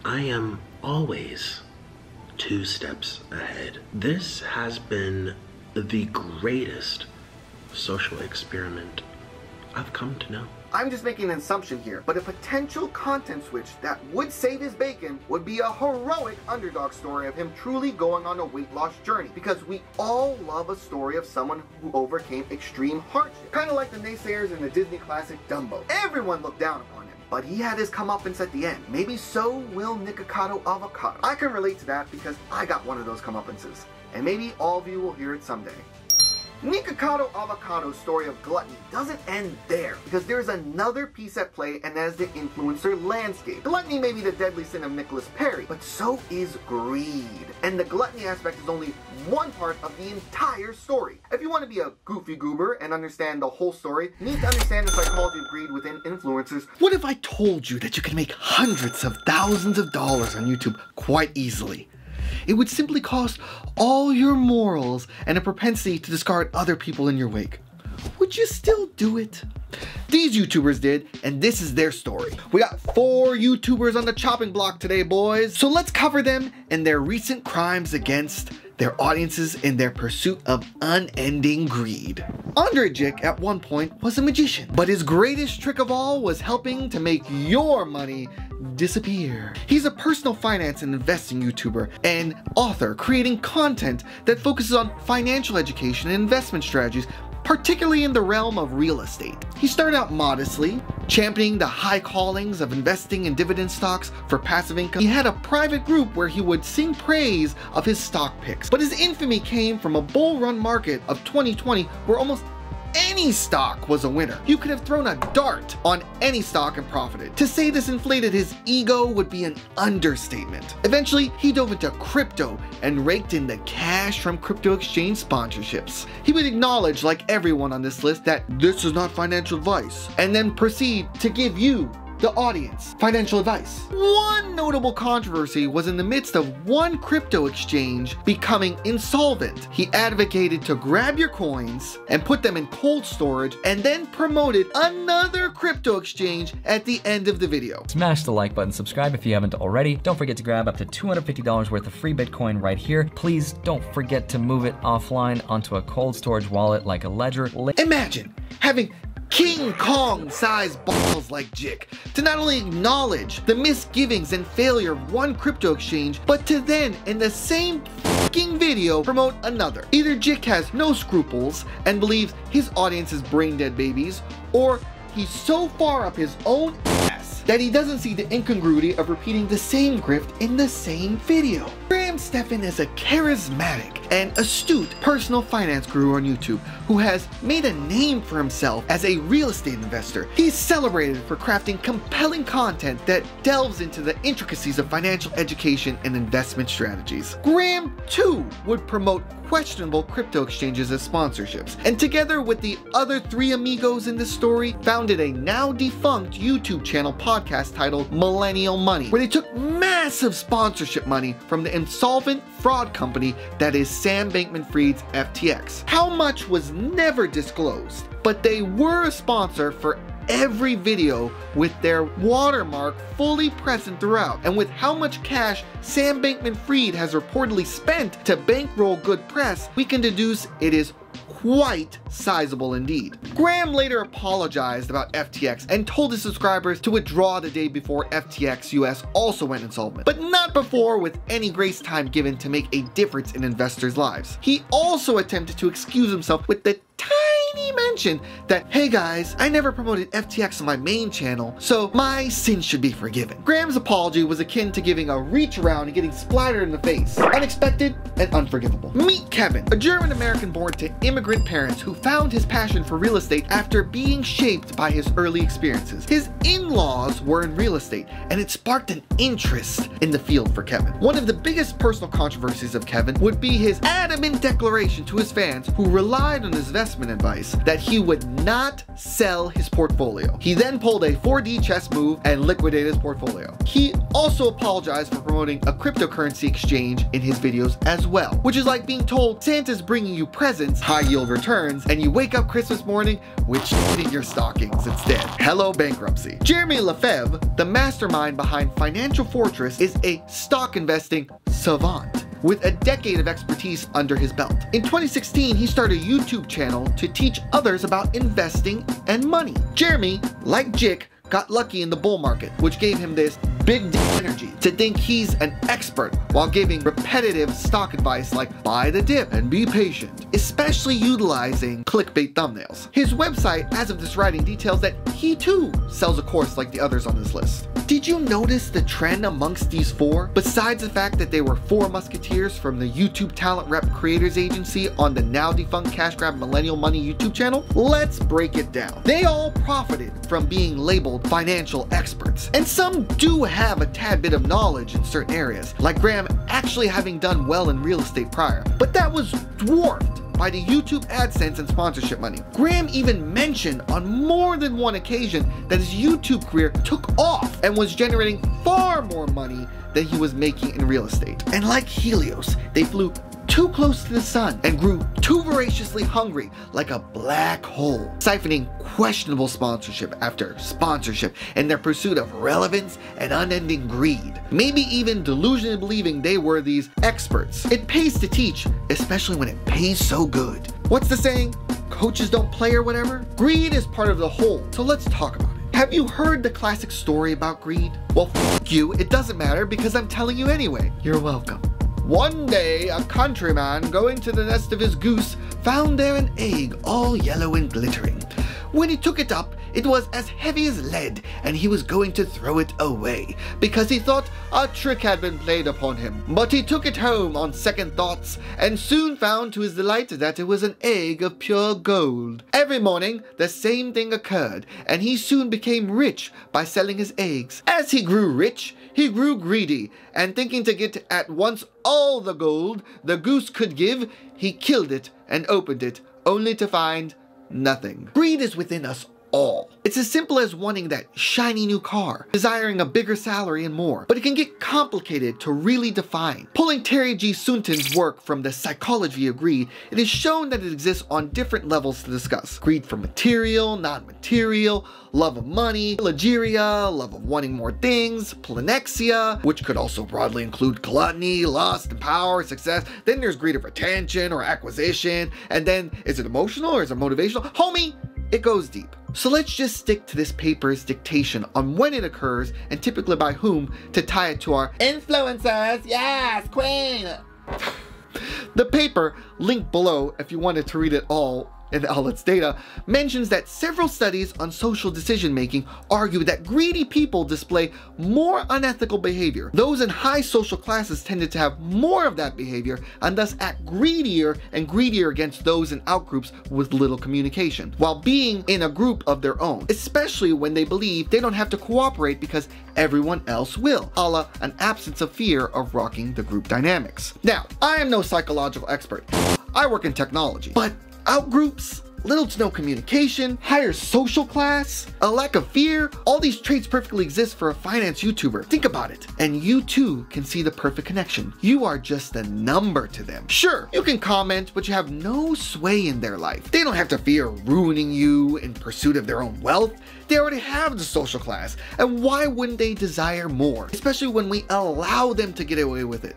I am always 2 steps ahead. This has been the greatest social experiment I've come to know. I'm just making an assumption here, but a potential content switch that would save his bacon would be a heroic underdog story of him truly going on a weight loss journey, because we all love a story of someone who overcame extreme hardship. Kind of like the naysayers in the Disney classic Dumbo. Everyone looked down upon him, but he had his comeuppance at the end. Maybe so will 𝗚𝗏𝗄. I can relate to that because I got one of those comeupances, and maybe all of you will hear it someday. 𝗚𝗏𝗏 story of gluttony doesn't end there, because there's another piece at play, and that is the influencer landscape. Gluttony may be the deadly sin of Nicholas Perry, but so is greed. And the gluttony aspect is only one part of the entire story. If you want to be a goofy goober and understand the whole story, you need to understand the psychology of greed within influencers. What if I told you that you can make hundreds of thousands of dollars on YouTube quite easily? It would simply cost all your morals and a propensity to discard other people in your wake. Would you still do it? These YouTubers did, and this is their story. We got 4 YouTubers on the chopping block today, boys. So let's cover them and their recent crimes against their audiences in their pursuit of unending greed. 𝗏𝗏𝗏 at one point was a magician, but his greatest trick of all was helping to make your money disappear. He's a personal finance and investing YouTuber and author, creating content that focuses on financial education and investment strategies, particularly in the realm of real estate. He started out modestly, championing the high callings of investing in dividend stocks for passive income. He had a private group where he would sing praise of his stock picks, but his infamy came from a bull run market of 2020 where almost any stock was a winner. You could have thrown a dart on any stock and profited. To say this inflated his ego would be an understatement. Eventually, he dove into crypto and raked in the cash from crypto exchange sponsorships. He would acknowledge, like everyone on this list, that this is not financial advice, and then proceed to give you, the audience, financial advice. One notable controversy was in the midst of one crypto exchange becoming insolvent. He advocated to grab your coins and put them in cold storage, and then promoted another crypto exchange at the end of the video. Smash the like button, subscribe if you haven't already. Don't forget to grab up to $250 worth of free Bitcoin right here. Please don't forget to move it offline onto a cold storage wallet like a ledger. Imagine having King Kong-sized balls like 𝗏𝗏𝗏 to not only acknowledge the misgivings and failure of one crypto exchange, but to then, in the same fucking video, promote another. Either 𝗏𝗏𝗏 has no scruples and believes his audience is brain-dead babies, or he's so far up his own ass that he doesn't see the incongruity of repeating the same grift in the same video. 𝗏𝗏𝗏 is a charismatic and astute personal finance guru on YouTube who has made a name for himself as a real estate investor. He's celebrated for crafting compelling content that delves into the intricacies of financial education and investment strategies. Graham, too, would promote questionable crypto exchanges as sponsorships, and together with the other 3 amigos in this story, founded a now defunct YouTube channel podcast titled Millennial Money, where they took massive sponsorship money from the insolvent fraud company that is Sam Bankman-Fried's FTX. How much was never disclosed, but they were a sponsor for every video with their watermark fully present throughout. And with how much cash Sam Bankman-Fried has reportedly spent to bankroll good press, we can deduce it is quite sizable indeed. Graham later apologized about FTX and told his subscribers to withdraw the day before FTX US also went insolvent, but not before with any grace time given to make a difference in investors' lives. He also attempted to excuse himself with the tiny mention that, hey guys, I never promoted FTX on my main channel, so my sin should be forgiven. Graham's apology was akin to giving a reach around and getting splattered in the face. Unexpected and unforgivable. Meet Kevin, a German-American born to immigrant parents who found his passion for real estate after being shaped by his early experiences. His in-laws were in real estate, and it sparked an interest in the field for Kevin. One of the biggest personal controversies of Kevin would be his adamant declaration to his fans who relied on his investment advice that he would not sell his portfolio. He then pulled a 4D chess move and liquidated his portfolio. He also apologized for promoting a cryptocurrency exchange in his videos as well, which is like being told Santa's bringing you presents, high yield returns, and you wake up Christmas morning with shit in your stockings instead. Hello bankruptcy. Jeremy Lefebvre, the mastermind behind Financial Fortress, is a stock investing savant with a decade of expertise under his belt. In 2016, he started a YouTube channel to teach others about investing and money. Jeremy, like 𝗏𝗏𝗏, got lucky in the bull market, which gave him this big energy to think he's an expert while giving repetitive stock advice like buy the dip and be patient, especially utilizing clickbait thumbnails. His website, as of this writing, details that he too sells a course like the others on this list. Did you notice the trend amongst these four? Besides the fact that they were four musketeers from the YouTube Talent Rep Creators Agency on the now defunct Cash Grab Millennial Money YouTube channel, let's break it down. They all profited from being labeled financial experts, and some do have a tad bit of knowledge in certain areas, like Graham actually having done well in real estate prior, but that was dwarfed by the YouTube AdSense and sponsorship money. Graham even mentioned on more than one occasion that his YouTube career took off and was generating far more money than he was making in real estate. And like Helios, they flew too close to the sun and grew too voraciously hungry like a black hole, siphoning questionable sponsorship after sponsorship in their pursuit of relevance and unending greed, maybe even delusionally believing they were these experts. It pays to teach, especially when it pays so good. What's the saying? Coaches don't play or whatever? Greed is part of the whole, so let's talk about it. Have you heard the classic story about greed? Well, f you, it doesn't matter because I'm telling you anyway. You're welcome. One day, a countryman going to the nest of his goose found there an egg all yellow and glittering. When he took it up, it was as heavy as lead, and he was going to throw it away, because he thought a trick had been played upon him. But he took it home on second thoughts, and soon found to his delight that it was an egg of pure gold. Every morning, the same thing occurred, and he soon became rich by selling his eggs. As he grew rich, he grew greedy, and thinking to get at once all the gold the goose could give, he killed it and opened it, only to find nothing. Greed is within us all. It's as simple as wanting that shiny new car, desiring a bigger salary and more, but it can get complicated to really define. Pulling Terry G. Sunton's work from the psychology of greed, it is shown that it exists on different levels to discuss. Greed for material, non-material, love of money, philageria, love of wanting more things, planexia, which could also broadly include gluttony, lust, and power, success. Then there's greed of attention or acquisition, and then is it emotional or is it motivational? Homie, it goes deep. So let's just stick to this paper's dictation on when it occurs and typically by whom to tie it to our influencers. Yes, queen! The paper, linked below if you wanted to read it all in ______ data, mentions that several studies on social decision-making argue that greedy people display more unethical behavior. Those in high social classes tended to have more of that behavior and thus act greedier and greedier against those in outgroups with little communication, while being in a group of their own, especially when they believe they don't have to cooperate because everyone else will, a la an absence of fear of rocking the group dynamics. Now, I am no psychological expert. I work in technology, but outgroups, little to no communication, higher social class, a lack of fear, all these traits perfectly exist for a finance YouTuber. Think about it. And you too can see the perfect connection. You are just a number to them. Sure, you can comment, but you have no sway in their life. They don't have to fear ruining you in pursuit of their own wealth. They already have the social class. And why wouldn't they desire more? Especially when we allow them to get away with it.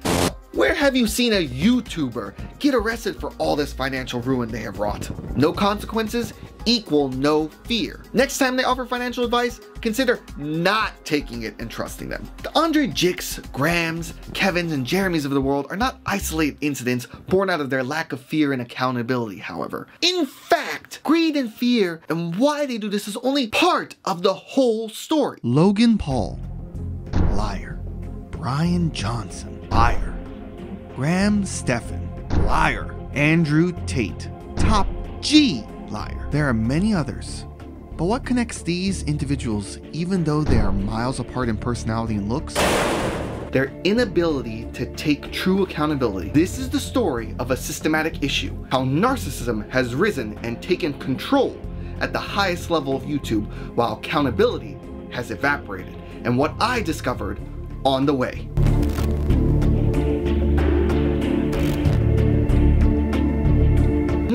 Where have you seen a YouTuber get arrested for all this financial ruin they have wrought? No consequences equal no fear. Next time they offer financial advice, consider not taking it and trusting them. The Andre Jicks, Grahams, Kevins, and Jeremys of the world are not isolated incidents born out of their lack of fear and accountability, however. In fact, greed and fear and why they do this is only part of the whole story. Logan Paul, liar. Brian Johnson, liar. Graham Stephan, liar. Andrew Tate, top G, liar. There are many others, but what connects these individuals, even though they are miles apart in personality and looks? Their inability to take true accountability. This is the story of a systematic issue, how narcissism has risen and taken control at the highest level of YouTube, while accountability has evaporated, and what I discovered on the way.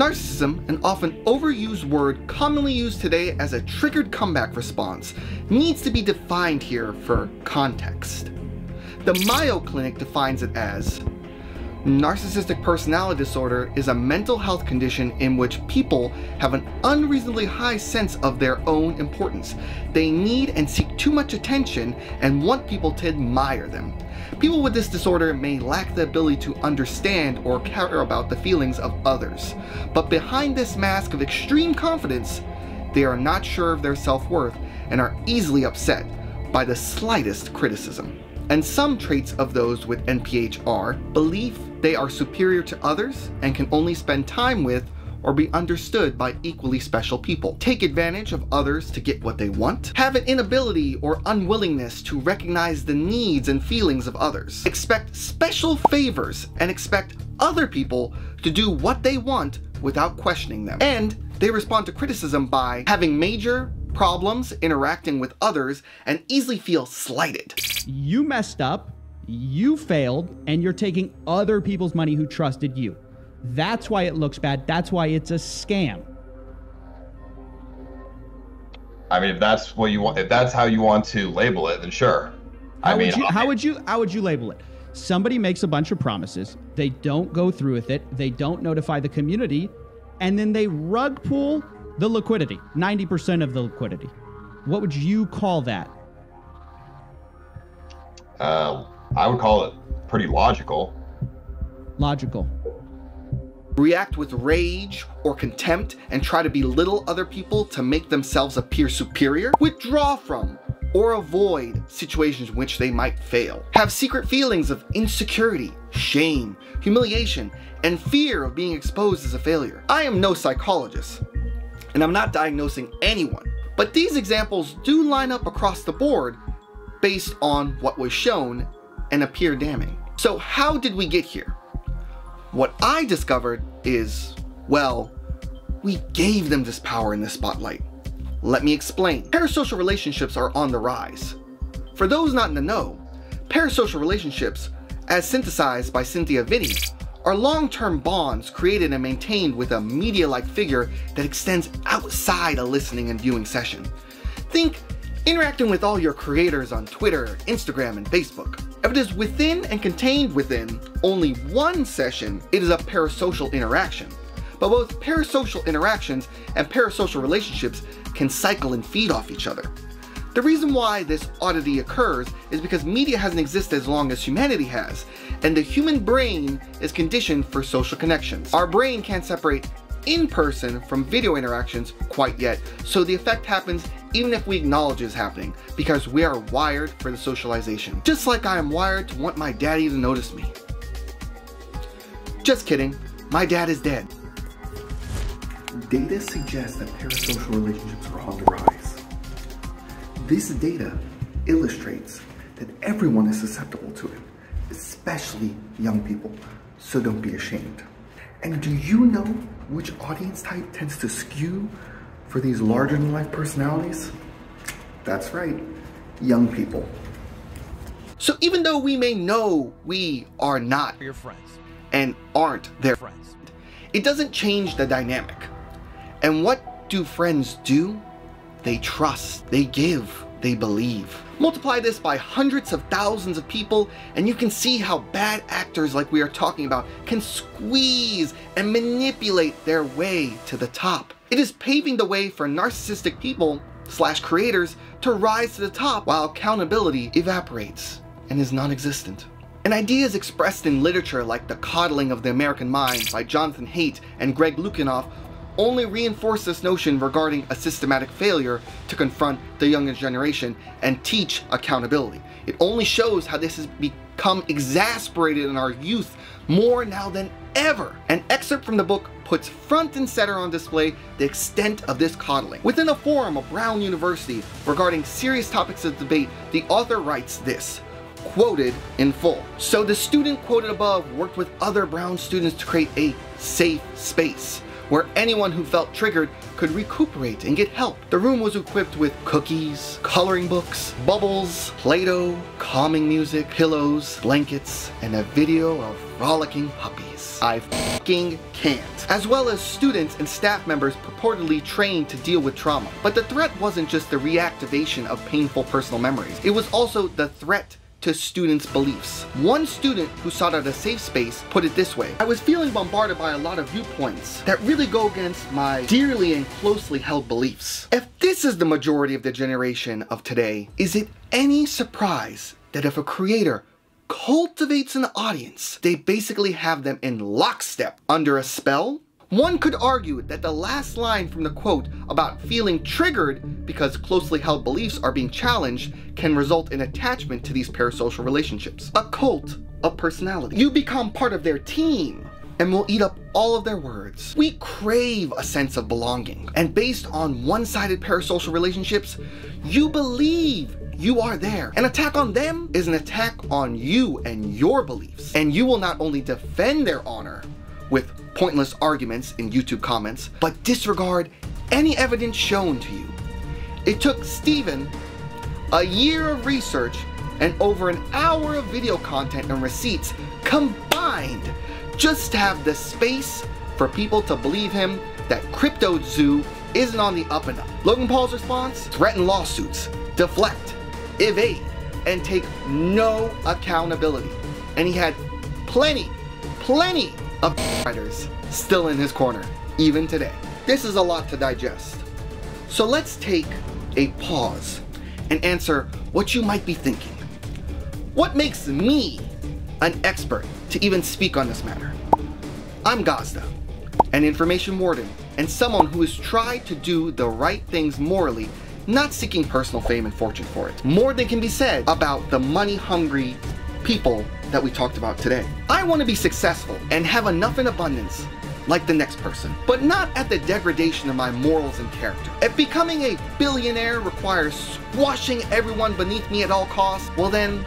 Narcissism, an often overused word commonly used today as a triggered comeback response, needs to be defined here for context. The Mayo Clinic defines it as narcissistic personality disorder is a mental health condition in which people have an unreasonably high sense of their own importance. They need and seek too much attention and want people to admire them. People with this disorder may lack the ability to understand or care about the feelings of others. But behind this mask of extreme confidence, they are not sure of their self-worth and are easily upset, by the slightest criticism. And some traits of those with NPH are belief they are superior to others and can only spend time with or be understood by equally special people, take advantage of others to get what they want, have an inability or unwillingness to recognize the needs and feelings of others, expect special favors and expect other people to do what they want without questioning them, and they respond to criticism by having major problems interacting with others and easily feel slighted. You messed up, you failed, and you're taking other people's money who trusted you. That's why it looks bad. That's why it's a scam. I mean, if that's what you want, if that's how you want to label it, then sure. How would you label it? Somebody makes a bunch of promises. They don't go through with it. They don't notify the community, and then they rug pull the liquidity, 90% of the liquidity. What would you call that? I would call it pretty logical. Logical. React with rage or contempt and try to belittle other people to make themselves appear superior. Withdraw from or avoid situations in which they might fail. Have secret feelings of insecurity, shame, humiliation, and fear of being exposed as a failure. I am no psychologist, and I'm not diagnosing anyone, but these examples do line up across the board based on what was shown and appear damning. So how did we get here? What I discovered is, well, we gave them this power in the spotlight. Let me explain. Parasocial relationships are on the rise. For those not in the know, parasocial relationships, as synthesized by Cynthia Vinney, are long-term bonds created and maintained with a media-like figure that extends outside a listening and viewing session. Think interacting with all your creators on Twitter, Instagram, and Facebook. If it is within and contained within only one session, it is a parasocial interaction. But both parasocial interactions and parasocial relationships can cycle and feed off each other. The reason why this oddity occurs is because media hasn't existed as long as humanity has, and the human brain is conditioned for social connections. Our brain can't separate in-person from video interactions quite yet, so the effect happens even if we acknowledge it's happening, because we are wired for the socialization. Just like I am wired to want my daddy to notice me. Just kidding, my dad is dead. Data suggests that parasocial relationships are on the rise. This data illustrates that everyone is susceptible to it, especially young people, so don't be ashamed. And do you know which audience type tends to skew for these larger-than-life personalities? That's right, young people. So even though we may know we are not your friends and aren't their friends, it doesn't change the dynamic. And what do friends do? They trust, they give, they believe. Multiply this by hundreds of thousands of people and you can see how bad actors like we are talking about can squeeze and manipulate their way to the top. It is paving the way for narcissistic people / creators to rise to the top while accountability evaporates and is non-existent. And ideas expressed in literature like The Coddling of the American Mind by Jonathan Haidt and Greg Lukianoff only reinforce this notion regarding a systematic failure to confront the younger generation and teach accountability. It only shows how this has become exasperated in our youth more now than ever. An excerpt from the book puts front and center on display the extent of this coddling. Within a forum of Brown University regarding serious topics of debate, the author writes this, quoted in full. So the student quoted above worked with other Brown students to create a safe space where anyone who felt triggered could recuperate and get help. The room was equipped with cookies, coloring books, bubbles, Play-Doh, calming music, pillows, blankets, and a video of frolicking puppies. I f***ing can't. As well as students and staff members purportedly trained to deal with trauma. But the threat wasn't just the reactivation of painful personal memories. It was also the threat to students' beliefs. One student who sought out a safe space put it this way: I was feeling bombarded by a lot of viewpoints that really go against my dearly and closely held beliefs. If this is the majority of the generation of today, is it any surprise that if a creator cultivates an audience, they basically have them in lockstep under a spell One could argue that the last line from the quote about feeling triggered because closely held beliefs are being challenged can result in attachment to these parasocial relationships. A cult of personality. You become part of their team and will eat up all of their words. We crave a sense of belonging, and based on one-sided parasocial relationships, you believe you are there. An attack on them is an attack on you and your beliefs, and you will not only defend their honor with pointless arguments in YouTube comments, but disregard any evidence shown to you. It took Steven a year of research and over an hour of video content and receipts combined just to have the space for people to believe him that Crypto Zoo isn't on the up and up. Logan Paul's response? Threaten lawsuits, deflect, evade, and take no accountability. And he had plenty of writers still in his corner, even today. This is a lot to digest. So let's take a pause and answer what you might be thinking. What makes me an expert to even speak on this matter? I'm GAZDA, an information warden, and someone who has tried to do the right things morally, not seeking personal fame and fortune for it. More than can be said about the money-hungry people that we talked about today. I want to be successful and have enough in abundance like the next person, but not at the degradation of my morals and character. If becoming a billionaire requires squashing everyone beneath me at all costs, well then,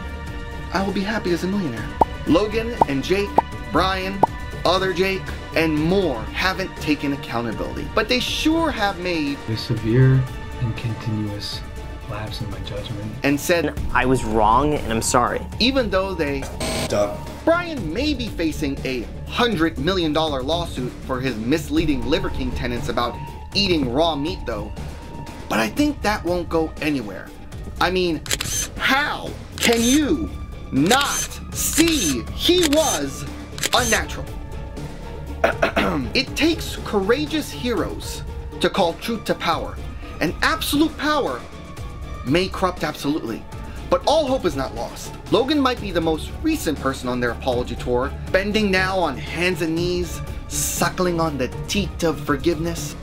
I will be happy as a millionaire. Logan and Jake, Brian, other Jake, and more haven't taken accountability, but they sure have made a severe and continuous lapse in my judgment and said, I was wrong and I'm sorry. Even though they Brian may be facing a $100 million lawsuit for his misleading Liver King tenets about eating raw meat though, but I think that won't go anywhere. I mean, how can you not see he was unnatural? It takes courageous heroes to call truth to power, and absolute power may corrupt absolutely, but all hope is not lost. Logan might be the most recent person on their apology tour, bending now on hands and knees, suckling on the teat of forgiveness.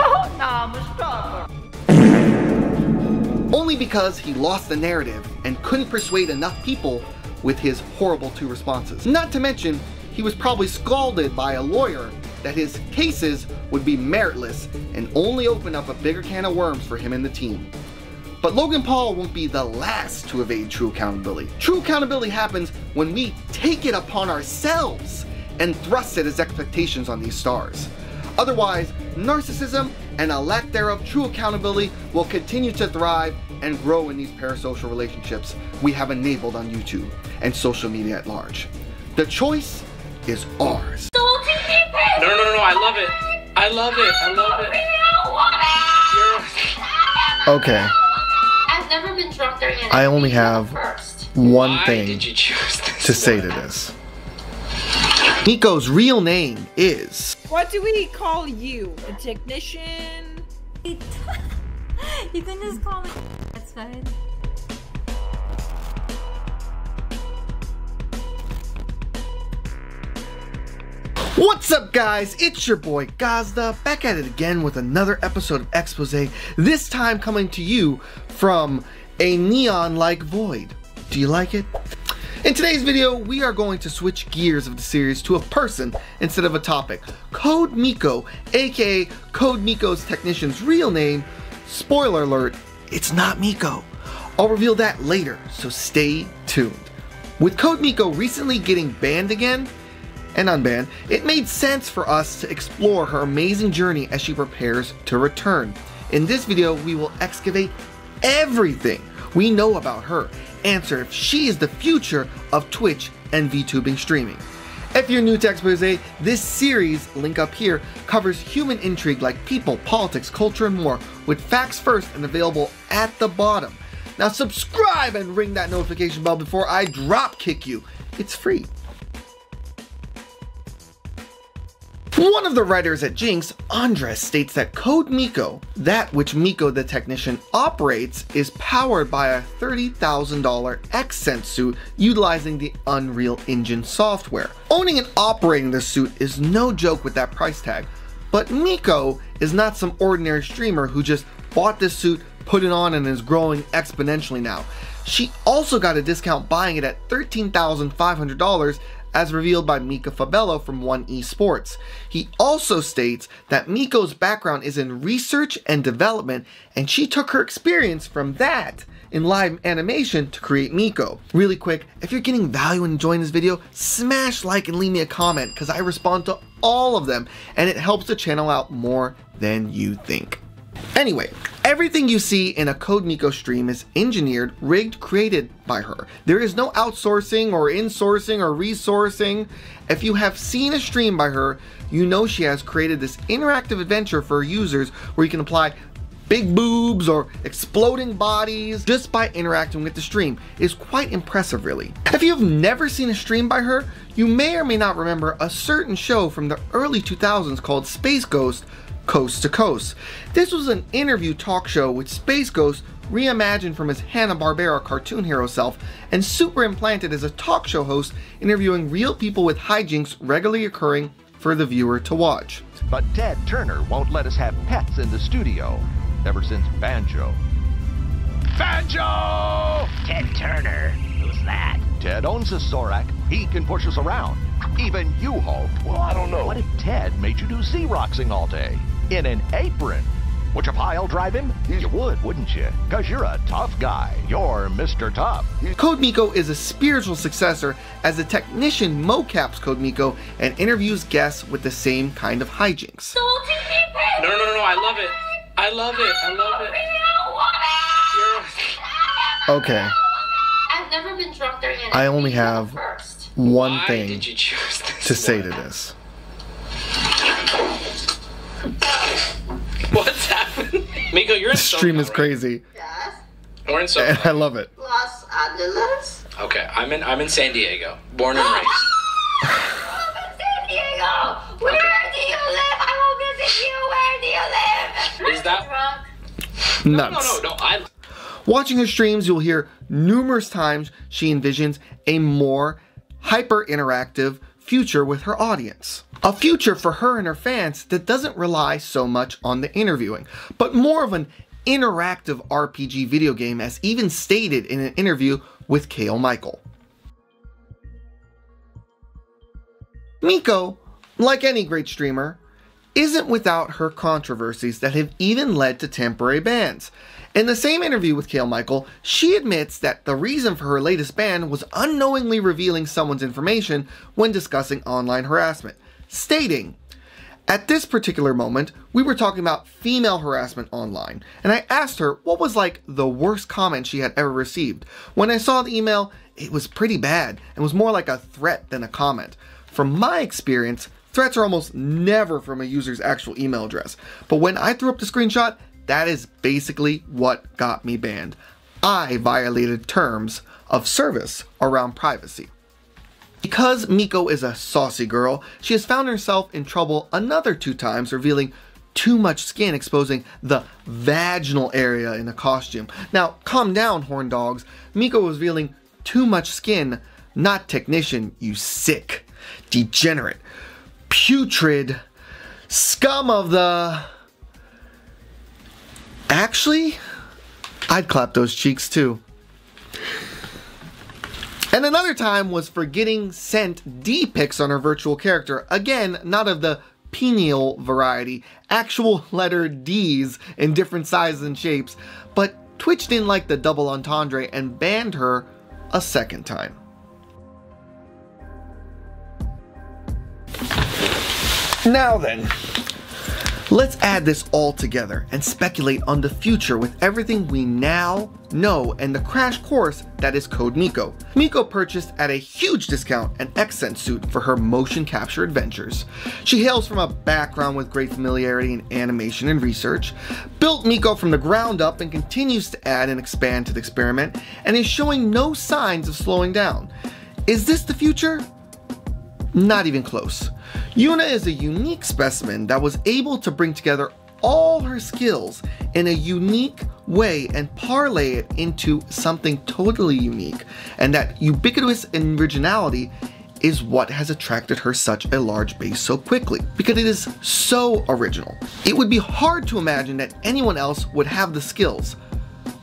Only because he lost the narrative and couldn't persuade enough people with his horrible 2 responses. Not to mention, he was probably scalded by a lawyer that his cases would be meritless and only open up a bigger can of worms for him and the team. But Logan Paul won't be the last to evade true accountability. True accountability happens when we take it upon ourselves and thrust it as expectations on these stars. Otherwise, narcissism and a lack thereof true accountability will continue to thrive and grow in these parasocial relationships we have enabled on YouTube and social media at large. The choice is ours. No, I love it. I love it. I love it. Okay. I've never been drunk during an I only have one Why thing did you choose this to say to one? this. Nico's real name is... What do we call you? A technician? You can just call me. That's fine. What's up guys, it's your boy GAZDA, back at it again with another episode of Exposé, this time coming to you from a neon-like void. Do you like it? In today's video, we are going to switch gears of the series to a person instead of a topic. 𝐾ODE_MiCo, aka 𝐾ODE_MiCo's technician's real name, spoiler alert, it's not Miko. I'll reveal that later, so stay tuned. With 𝐾ODE_MiCo recently getting banned again, and unbanned, it made sense for us to explore her amazing journey as she prepares to return. In this video, we will excavate everything we know about her, answer if she is the future of Twitch and VTubing streaming. If you're new to Exposé, this series, link up here, covers human intrigue like people, politics, culture, and more, with facts first and available at the bottom. Now subscribe and ring that notification bell before I drop kick you. It's free. One of the writers at Jinx, Andres, states that 𝐾ODE_MiCo, that which Miko the technician operates, is powered by a $30,000 X-Sense suit utilizing the Unreal Engine software. Owning and operating this suit is no joke with that price tag, But Miko is not some ordinary streamer who just bought this suit, put it on, and is growing exponentially now. She also got a discount buying it at $13,500 as revealed by 𝗚𝗏 𝗨𝒃 from 1eSports. He also states that Miko's background is in research and development, and she took her experience from that in live animation to create Miko. Really quick, if you're getting value and enjoying this video, smash like and leave me a comment because I respond to all of them and it helps the channel out more than you think. Anyway, everything you see in a CodeMiko stream is engineered, rigged, created by her. There is no outsourcing or insourcing or resourcing. If you have seen a stream by her, you know she has created this interactive adventure for her users where you can apply big boobs or exploding bodies just by interacting with the stream. It is quite impressive, really. If you've never seen a stream by her, you may or may not remember a certain show from the early 2000s called Space Ghost Coast to Coast. This was an interview talk show with Space Ghost reimagined from his Hanna-Barbera cartoon hero self and super implanted as a talk show host interviewing real people with hijinks regularly occurring for the viewer to watch. But Ted Turner won't let us have pets in the studio ever since Banjo. Banjo! Ted Turner? Who's that? Ted owns a Zorak. He can push us around. Even you, Hulk. Well, I don't know. What if Ted made you do Xeroxing all day? In an apron? Would you pile drive him? You would, wouldn't you? Because you're a tough guy. You're Mr. Tough. CodeMiko is a spiritual successor as the technician mocaps CodeMiko and interviews guests with the same kind of hijinks. No, I love it. I love it. I love it. Okay. I've never been drunk during an I only have one thing did you choose this to say to this. What's happening? Miko, you're in The stream is crazy. Yes. We're in SoCal. And I love it. Los Angeles. Okay, I'm in San Diego. Born and raised. San Diego. Where do you live? I will visit you. Where do you live? Is that Nuts. No. Watching her streams, you'll hear numerous times she envisions a more hyper-interactive future with her audience. A future for her and her fans that doesn't rely so much on the interviewing, but more of an interactive RPG video game, as even stated in an interview with K.O. Michael. Miko, like any great streamer, isn't without her controversies that have even led to temporary bans. In the same interview with K.O. Michael, she admits that the reason for her latest ban was unknowingly revealing someone's information when discussing online harassment, stating, "At this particular moment, we were talking about female harassment online, and I asked her what was like the worst comment she had ever received. When I saw the email, it was pretty bad and was more like a threat than a comment. From my experience, threats are almost never from a user's actual email address, but when I threw up the screenshot, that is basically what got me banned. I violated terms of service around privacy." Because Miko is a saucy girl, she has found herself in trouble another 2 times, revealing too much skin, exposing the vaginal area in a costume. Now, calm down, horn dogs. Miko was revealing too much skin, not technician, you sick, degenerate, putrid scum of the... Actually, I'd clap those cheeks too. And another time was for getting sent D pics on her virtual character. Again, not of the penial variety, actual letter Ds in different sizes and shapes, but Twitch didn't like the double entendre and banned her a second time. Now then, let's add this all together and speculate on the future with everything we now know and the crash course that is CodeMiko. Miko purchased at a huge discount an accent suit for her motion capture adventures. She hails from a background with great familiarity in animation and research, built Miko from the ground up and continues to add and expand to the experiment, and is showing no signs of slowing down. Is this the future? Not even close. Yuna is a unique specimen that was able to bring together all her skills in a unique way and parlay it into something totally unique, and that ubiquitous originality is what has attracted her such a large base so quickly, because it is so original. It would be hard to imagine that anyone else would have the skills,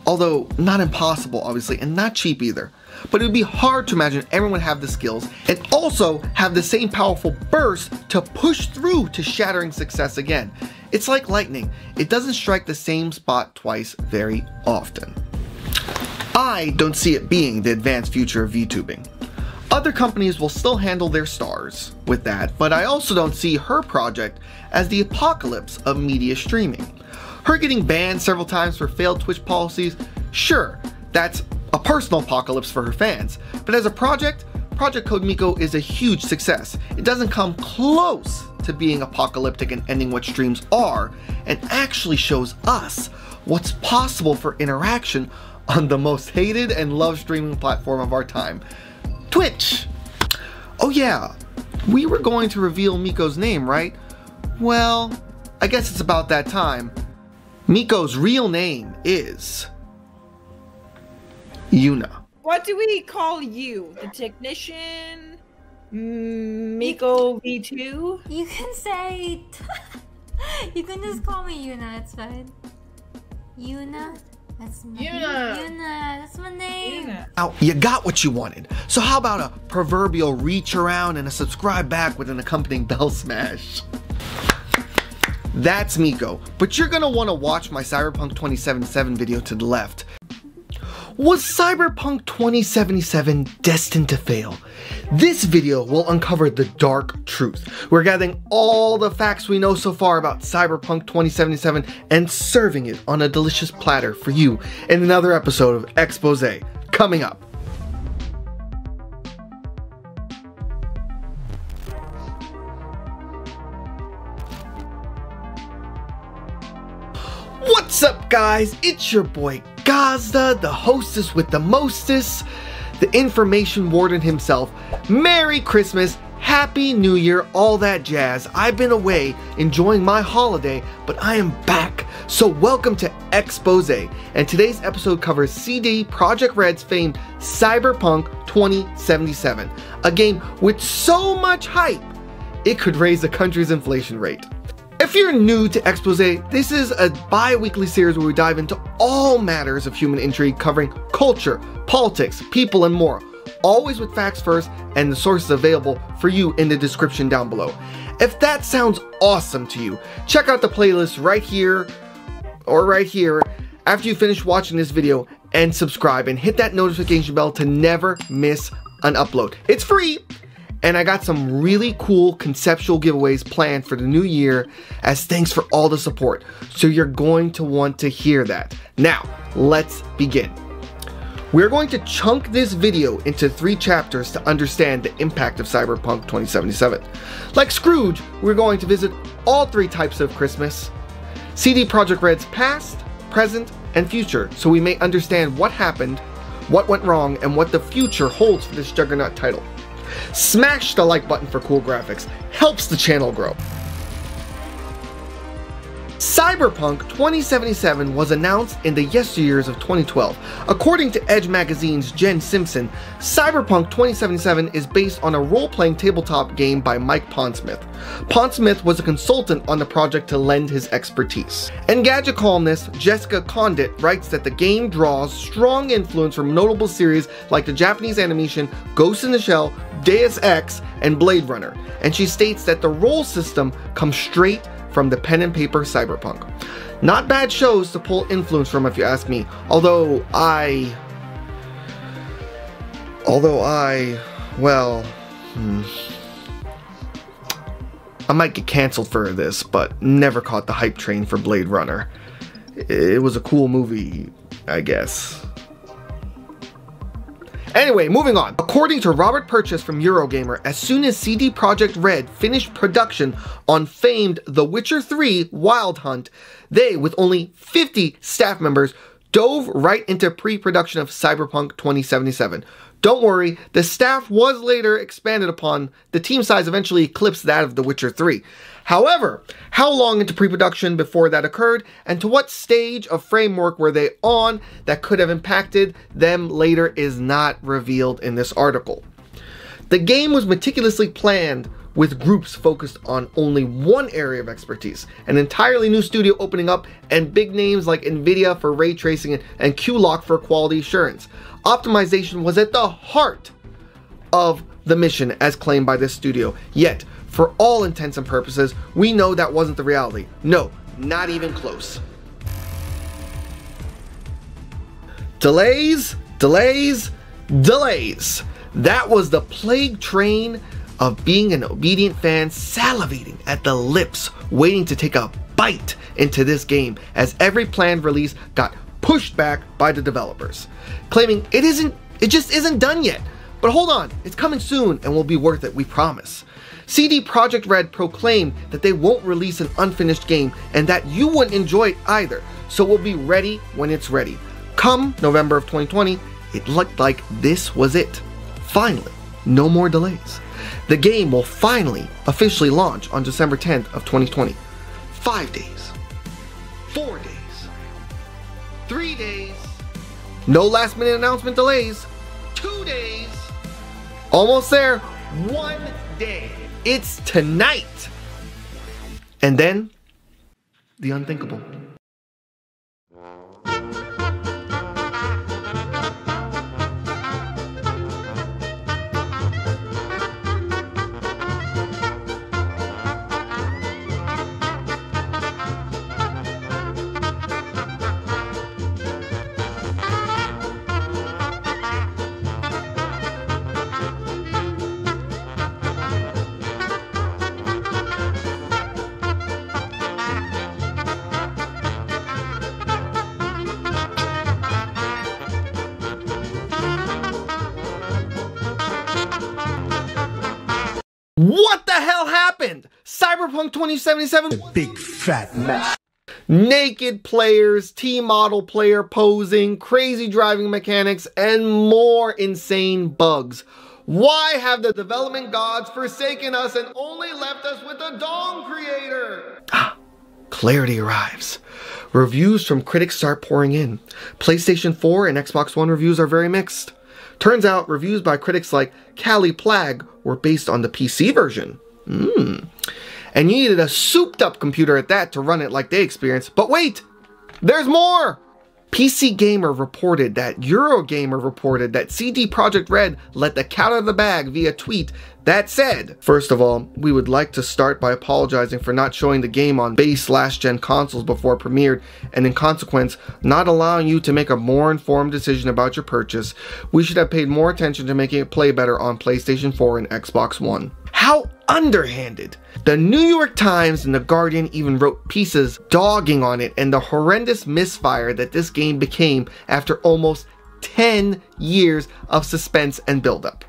although not impossible obviously, and not cheap either. But it would be hard to imagine everyone would have the skills and also have the same powerful burst to push through to shattering success again. It's like lightning. It doesn't strike the same spot twice very often. I don't see it being the advanced future of VTubing. Other companies will still handle their stars with that, but I also don't see her project as the apocalypse of media streaming. Her getting banned several times for failed Twitch policies, sure, that's a personal apocalypse for her fans, but as a project, Project Code Miko is a huge success. It doesn't come close to being apocalyptic and ending what streams are, and actually shows us what's possible for interaction on the most hated and loved streaming platform of our time, Twitch. Oh yeah, we were going to reveal Miko's name, right? Well, I guess it's about that time. Miko's real name is Yuna. What do we call you? The technician? Miko V2? You can say... you can just call me Yuna, it's fine. Yuna? That's my name. Yuna, that's my name. Yuna. Now, you got what you wanted. So how about a proverbial reach around and a subscribe back with an accompanying bell smash? That's Miko, but you're gonna wanna watch my Cyberpunk 2077 video to the left. Was Cyberpunk 2077 destined to fail? This video will uncover the dark truth. We're gathering all the facts we know so far about Cyberpunk 2077 and serving it on a delicious platter for you in another episode of Exposé, coming up. What's up guys, it's your boy GAZDA, the hostess with the mostest, the information warden himself. Merry Christmas, Happy New Year, all that jazz. I've been away enjoying my holiday, but I am back. So welcome to Exposé, and today's episode covers CD Projekt Red's famed Cyberpunk 2077, a game with so much hype, it could raise the country's inflation rate. If you're new to Exposé, this is a bi-weekly series where we dive into all matters of human intrigue covering culture, politics, people, and more. Always with facts first and the sources available for you in the description down below. If that sounds awesome to you, check out the playlist right here or right here after you finish watching this video, and subscribe and hit that notification bell to never miss an upload. It's free! And I got some really cool conceptual giveaways planned for the new year as thanks for all the support. So you're going to want to hear that. Now, let's begin. We're going to chunk this video into 3 chapters to understand the impact of Cyberpunk 2077. Like Scrooge, we're going to visit all 3 types of Christmas, CD Projekt Red's past, present, and future, so we may understand what happened, what went wrong, and what the future holds for this juggernaut title. Smash the like button for cool graphics, helps the channel grow. Cyberpunk 2077 was announced in the yesteryears of 2012. According to Edge Magazine's Jen Simpson, Cyberpunk 2077 is based on a role-playing tabletop game by Mike Pondsmith. Pondsmith was a consultant on the project to lend his expertise. Engadget columnist Jessica Condit writes that the game draws strong influence from notable series like the Japanese animation Ghost in the Shell, Deus Ex, and Blade Runner, and she states that the role system comes straight from the pen and paper Cyberpunk. Not bad shows to pull influence from if you ask me, although I might get canceled for this, but never caught the hype train for Blade Runner. It was a cool movie, I guess. Anyway, moving on. According to Robert Purchase from Eurogamer, as soon as CD Projekt Red finished production on famed The Witcher 3 Wild Hunt, they, with only 50 staff members, dove right into pre-production of Cyberpunk 2077. Don't worry, the staff was later expanded upon. The team size eventually eclipsed that of The Witcher 3. However, how long into pre-production before that occurred, and to what stage of framework were they on that could have impacted them later is not revealed in this article. The game was meticulously planned with groups focused on only one area of expertise, an entirely new studio opening up, and big names like NVIDIA for ray tracing and Q-Lock for quality assurance. Optimization was at the heart of the mission as claimed by this studio, yet for all intents and purposes, we know that wasn't the reality. No, not even close. Delays, delays, delays. That was the plague train of being an obedient fan salivating at the lips, waiting to take a bite into this game as every planned release got pushed back by the developers, claiming it just isn't done yet. But hold on, it's coming soon and will be worth it, we promise. CD Projekt Red proclaimed that they won't release an unfinished game and that you wouldn't enjoy it either, so we'll be ready when it's ready. Come November of 2020, it looked like this was it. Finally, no more delays. The game will finally officially launch on December 10th of 2020. 5 days, 4 days, 3 days, no last minute announcement delays, 2 days, almost there, 1 day. It's tonight. And then, the unthinkable. What the hell happened? Cyberpunk 2077? A big fat mess. Naked players, T-model player posing, crazy driving mechanics, and more insane bugs. Why have the development gods forsaken us and only left us with a Dawn creator? Clarity arrives. Reviews from critics start pouring in. PlayStation 4 and Xbox One reviews are very mixed. Turns out reviews by critics like 𝗏𝗏𝒄𝒌 were based on the PC version. And you needed a souped up computer at that to run it like they experienced. But wait, there's more! PC Gamer reported that Eurogamer reported that CD Projekt Red let the cat out of the bag via tweet that said, first of all, we would like to start by apologizing for not showing the game on base/gen consoles before it premiered, and in consequence, not allowing you to make a more informed decision about your purchase. We should have paid more attention to making it play better on PlayStation 4 and Xbox One. How underhanded! The New York Times and The Guardian even wrote pieces dogging on it and the horrendous misfire that this game became after almost 10 years of suspense and buildup.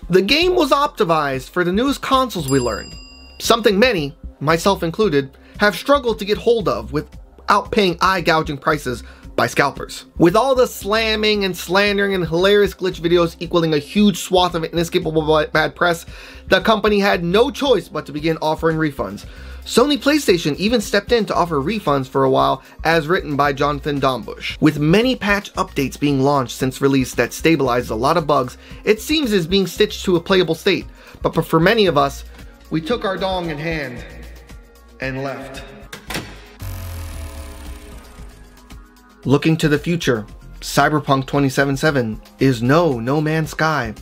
The game was optimized for the newest consoles, we learned, something many, myself included, have struggled to get hold of without paying eye-gouging prices by scalpers. With all the slamming and slandering and hilarious glitch videos equaling a huge swath of inescapable bad press, the company had no choice but to begin offering refunds. Sony PlayStation even stepped in to offer refunds for a while, as written by Jonathan Dombush. With many patch updates being launched since release that stabilizes a lot of bugs, it seems it is being stitched to a playable state. But for many of us, we took our dong in hand and left. Looking to the future, Cyberpunk 2077 is No Man's Sky,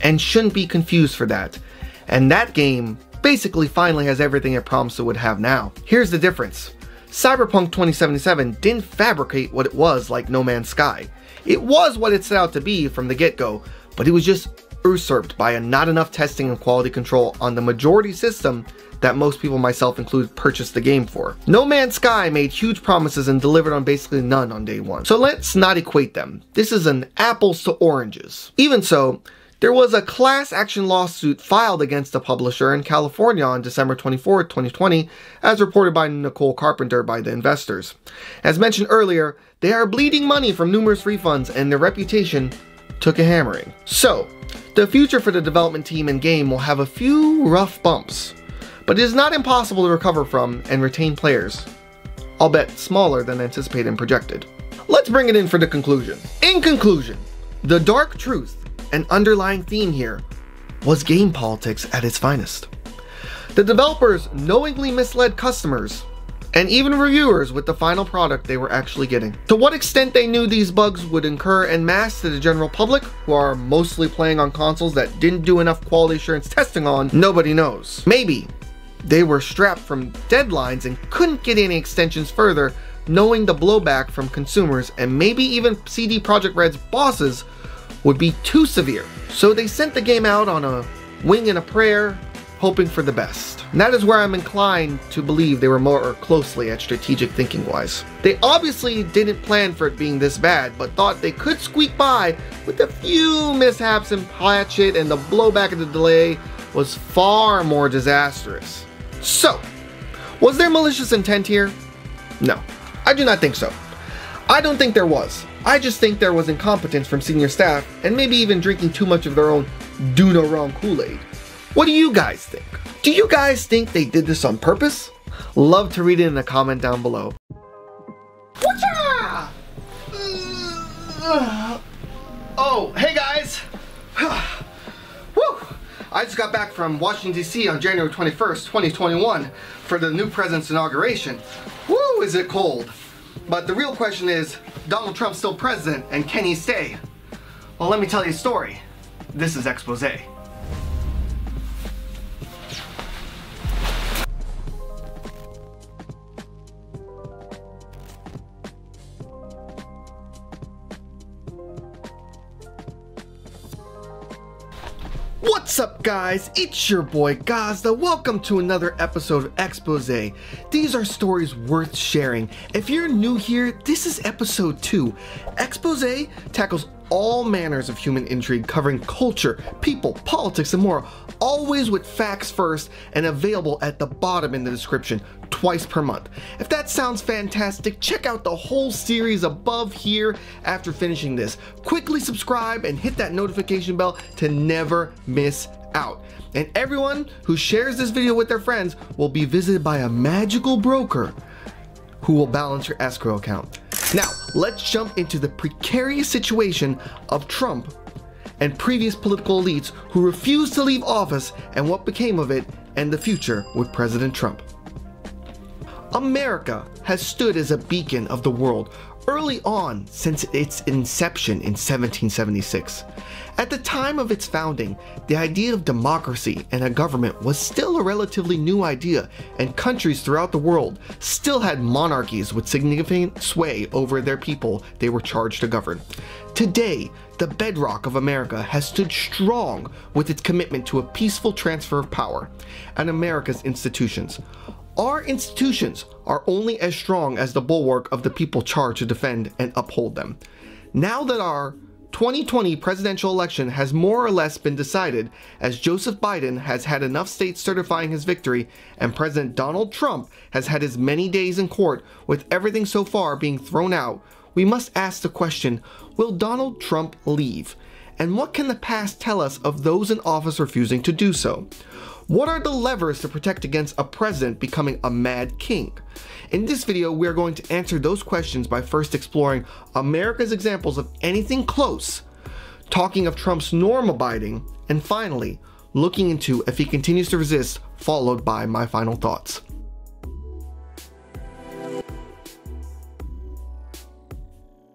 and shouldn't be confused for that. And that game basically finally has everything it promised it would have now. Here's the difference. Cyberpunk 2077 didn't fabricate what it was like No Man's Sky. It was what it set out to be from the get-go, but it was just usurped by a not enough testing and quality control on the majority system that most people, myself included, purchased the game for. No Man's Sky made huge promises and delivered on basically none on day one. So let's not equate them. This is an apples to oranges. Even so, there was a class action lawsuit filed against the publisher in California on December 24, 2020, as reported by Nicole Carpenter by the investors. As mentioned earlier, they are bleeding money from numerous refunds and their reputation took a hammering. So, the future for the development team and game will have a few rough bumps, but it is not impossible to recover from and retain players, albeit smaller than anticipated and projected. Let's bring it in for the conclusion. In conclusion, the dark truth and underlying theme here was game politics at its finest. The developers knowingly misled customers and even reviewers with the final product they were actually getting. To what extent they knew these bugs would incur en masse to the general public, who are mostly playing on consoles that didn't do enough quality assurance testing on, nobody knows. Maybe they were strapped from deadlines and couldn't get any extensions further, knowing the blowback from consumers, and maybe even CD Projekt Red's bosses would be too severe. So they sent the game out on a wing and a prayer, hoping for the best. And that is where I'm inclined to believe they were more closely at strategic thinking wise. They obviously didn't plan for it being this bad, but thought they could squeak by with a few mishaps and patch it, and the blowback of the delay was far more disastrous. So, was there malicious intent here? No, I do not think so. I don't think there was. I just think there was incompetence from senior staff, and maybe even drinking too much of their own do no wrong Kool-Aid. What do you guys think? Do you guys think they did this on purpose? Love to read it in a comment down below. Oh, hey guys! Woo! I just got back from Washington, D.C. on January 21st, 2021 for the new president's inauguration. Woo, is it cold? But the real question is, Donald Trump's still president, and can he stay? Well, let me tell you a story. This is Exposé. What's up guys, it's your boy GAZDA. Welcome to another episode of Exposé. These are stories worth sharing. If you're new here, this is episode 2. Exposé tackles all manners of human intrigue, covering culture, people, politics, and more, always with facts first and available at the bottom in the description, twice per month. If that sounds fantastic, check out the whole series above here after finishing this. Quickly subscribe and hit that notification bell to never miss out. And everyone who shares this video with their friends will be visited by a magical broker who will balance your escrow account. Now, let's jump into the precarious situation of Trump and previous political elites who refused to leave office, and what became of it and the future with President Trump. America has stood as a beacon of the world early on since its inception in 1776. At the time of its founding, the idea of democracy and a government was still a relatively new idea, and countries throughout the world still had monarchies with significant sway over their people they were charged to govern. Today, the bedrock of America has stood strong with its commitment to a peaceful transfer of power and America's institutions. Our institutions are only as strong as the bulwark of the people charged to defend and uphold them. Now that our 2020 presidential election has more or less been decided, as Joseph Biden has had enough states certifying his victory, and President Donald Trump has had his many days in court with everything so far being thrown out, we must ask the question, will Donald Trump leave? And what can the past tell us of those in office refusing to do so? What are the levers to protect against a president becoming a mad king? In this video, we are going to answer those questions by first exploring America's examples of anything close, talking of Trump's norm abiding, and finally, looking into if he continues to resist, followed by my final thoughts.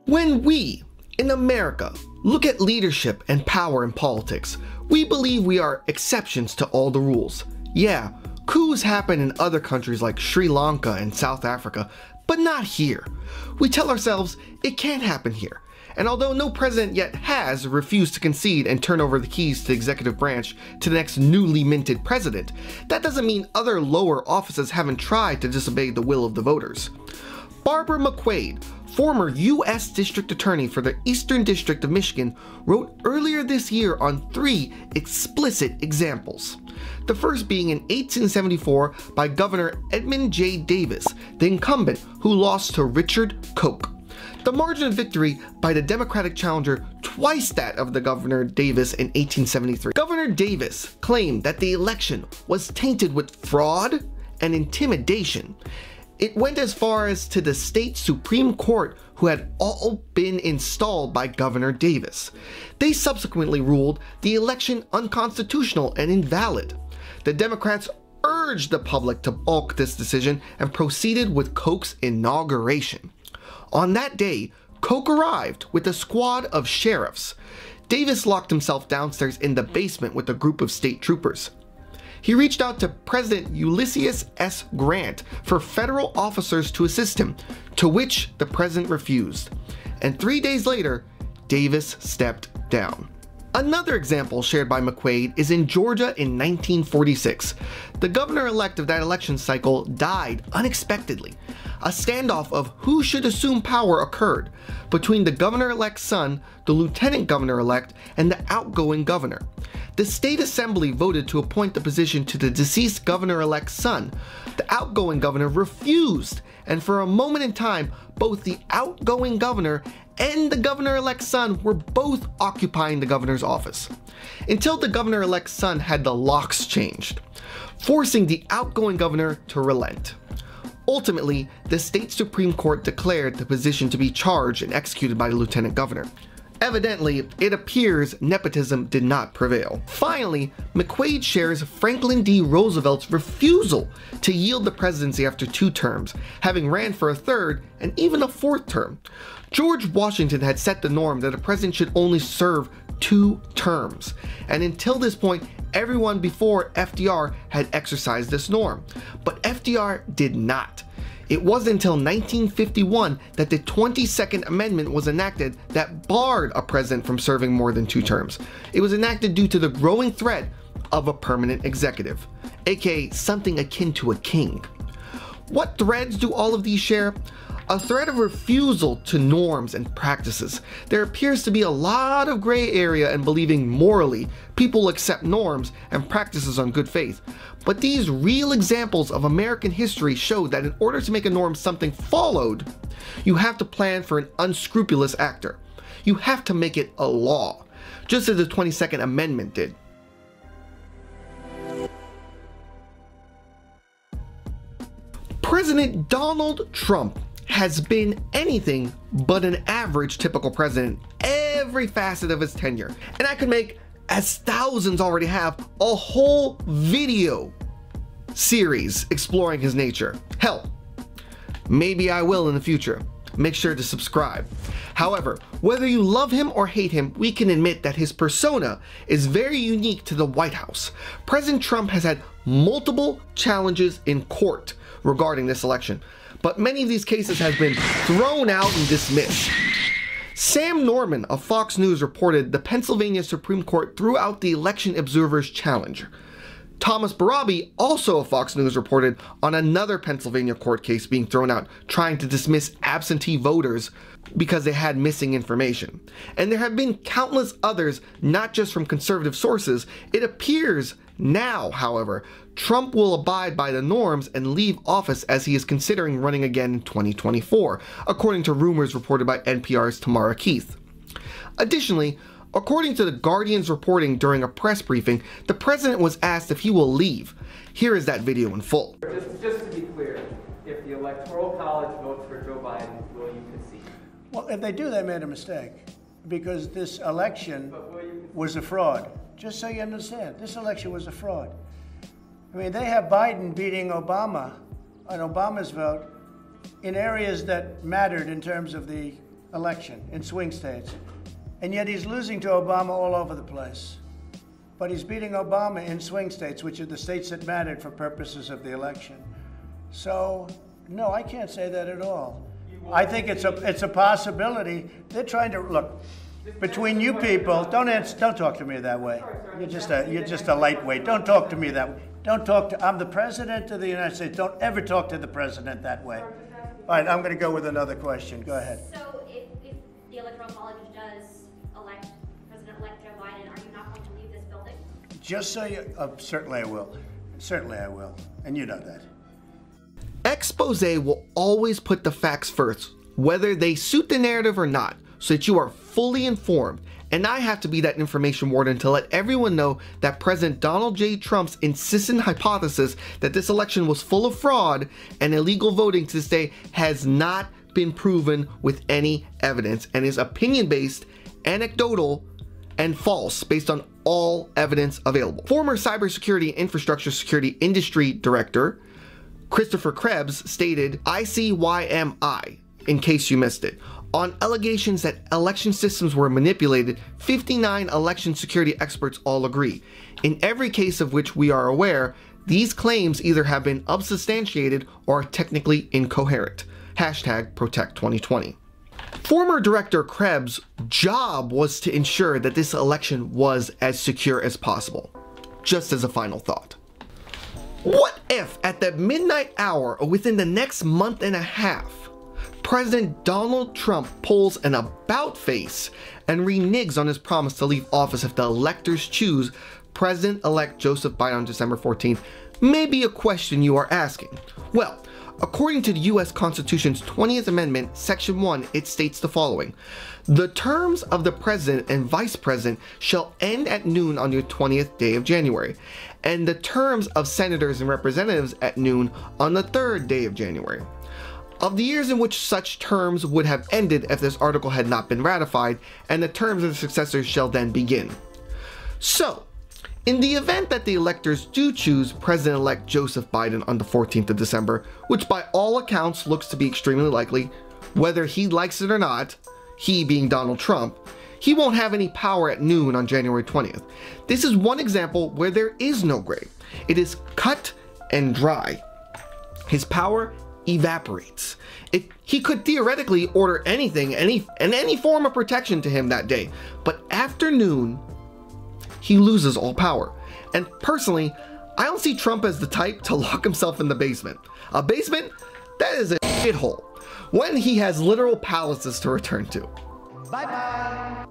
When we, in America, look at leadership and power in politics, we believe we are exceptions to all the rules. Yeah, coups happen in other countries like Sri Lanka and South Africa, but not here. We tell ourselves it can't happen here. And although no president yet has refused to concede and turn over the keys to the executive branch to the next newly minted president, that doesn't mean other lower offices haven't tried to disobey the will of the voters. Barbara McQuaid, former U.S. District Attorney for the Eastern District of Michigan, wrote earlier this year on 3 explicit examples. The first being in 1874 by Governor Edmund J. Davis, the incumbent who lost to Richard Koch. The margin of victory by the Democratic challenger twice that of the Governor Davis in 1873. Governor Davis claimed that the election was tainted with fraud and intimidation, It went as far as to the state Supreme Court, who had all been installed by Governor Davis. They subsequently ruled the election unconstitutional and invalid. The Democrats urged the public to balk this decision and proceeded with Koch's inauguration. On that day, Koch arrived with a squad of sheriffs. Davis locked himself downstairs in the basement with a group of state troopers. He reached out to President Ulysses S. Grant for federal officers to assist him, to which the president refused. And 3 days later, Davis stepped down. Another example shared by McQuaid is in Georgia in 1946. The governor-elect of that election cycle died unexpectedly. A standoff of who should assume power occurred between the governor-elect's son, the lieutenant governor-elect, and the outgoing governor. The state assembly voted to appoint the position to the deceased governor-elect's son. The outgoing governor refused, and for a moment in time, both the outgoing governor and the governor-elect's son were both occupying the governor's office, until the governor-elect's son had the locks changed, forcing the outgoing governor to relent. Ultimately, the state Supreme Court declared the position to be charged and executed by the lieutenant governor. Evidently, it appears nepotism did not prevail. Finally, McQuaid shares Franklin D. Roosevelt's refusal to yield the presidency after 2 terms, having ran for a 3rd and even a 4th term. George Washington had set the norm that a president should only serve 2 terms, and until this point, everyone before FDR had exercised this norm, but FDR did not. It wasn't until 1951 that the 22nd Amendment was enacted that barred a president from serving more than 2 terms. It was enacted due to the growing threat of a permanent executive, aka something akin to a king. What threads do all of these share? A thread of refusal to norms and practices. There appears to be a lot of gray area in believing morally people accept norms and practices on good faith. But these real examples of American history show that in order to make a norm something followed, you have to plan for an unscrupulous actor. You have to make it a law, just as the 22nd Amendment did. President Donald Trump has been anything but an average typical president every facet of his tenure. And I could make, as thousands already have, a whole video series exploring his nature. Hell, maybe I will in the future. Make sure to subscribe. However, whether you love him or hate him, we can admit that his persona is very unique to the White House. President Trump has had multiple challenges in court regarding this election, but many of these cases have been thrown out and dismissed. Sam Norman of Fox News reported the Pennsylvania Supreme Court threw out the election observer's challenge. Thomas Barabi, also of Fox News, reported on another Pennsylvania court case being thrown out, trying to dismiss absentee voters because they had missing information. And there have been countless others, not just from conservative sources. It appears now, however, Trump will abide by the norms and leave office as he is considering running again in 2024, according to rumors reported by NPR's Tamara Keith. Additionally, according to The Guardian's reporting during a press briefing, the president was asked if he will leave. Here is that video in full. Just to be clear, if the Electoral College votes for Joe Biden, will you concede? Well, if they do, they made a mistake, because this election was a fraud. Just so you understand, this election was a fraud. I mean, they have Biden beating Obama on Obama's vote in areas that mattered in terms of the election, in swing states. And yet he's losing to Obama all over the place. But he's beating Obama in swing states, which are the states that mattered for purposes of the election. So, no, I can't say that at all. I think it's a possibility. They're trying to, look, between you people, don't talk to me that way. You're just a lightweight. Don't talk to me that way. I'm the president of the United States. Don't ever talk to the president that way. All right, I'm going to go with another question. Go ahead. So if the Electoral College does elect President-elect Joe Biden, are you not going to leave this building? Just so you, certainly I will. Certainly I will. And you know that. Exposé will always put the facts first, whether they suit the narrative or not, so that you are fully informed And I have to be that information warden to let everyone know that President Donald J. Trump's insistent hypothesis that this election was full of fraud and illegal voting to this day has not been proven with any evidence and is opinion-based, anecdotal, and false based on all evidence available. Former cybersecurity and infrastructure security industry director Christopher Krebs stated, ICYMI, in case you missed it, on allegations that election systems were manipulated. 59 election security experts all agree. In every case of which we are aware, these claims either have been unsubstantiated or are technically incoherent. Hashtag Protect 2020. Former Director Krebs' job was to ensure that this election was as secure as possible. Just as a final thought. What if at the midnight hour or within the next month and a half, President Donald Trump pulls an about face and reneges on his promise to leave office if the electors choose President-elect Joseph Biden on December 14th? May be a question you are asking. Well, according to the U.S. Constitution's 20th Amendment, Section 1, it states the following. The terms of the President and Vice President shall end at noon on the 20th day of January, and the terms of Senators and Representatives at noon on the 3rd day of January. Of the years in which such terms would have ended if this article had not been ratified, and the terms of the successors shall then begin. So, in the event that the electors do choose President-elect Joseph Biden on the 14th of December, which by all accounts looks to be extremely likely, whether he likes it or not, he being Donald Trump, he won't have any power at noon on January 20th. This is one example where there is no gray. It is cut and dry. His power evaporates. He could theoretically order anything, any form of protection to him that day, but after noon, he loses all power. And personally, I don't see Trump as the type to lock himself in the basement. A basement? That is a shithole, when he has literal palaces to return to. Bye-bye.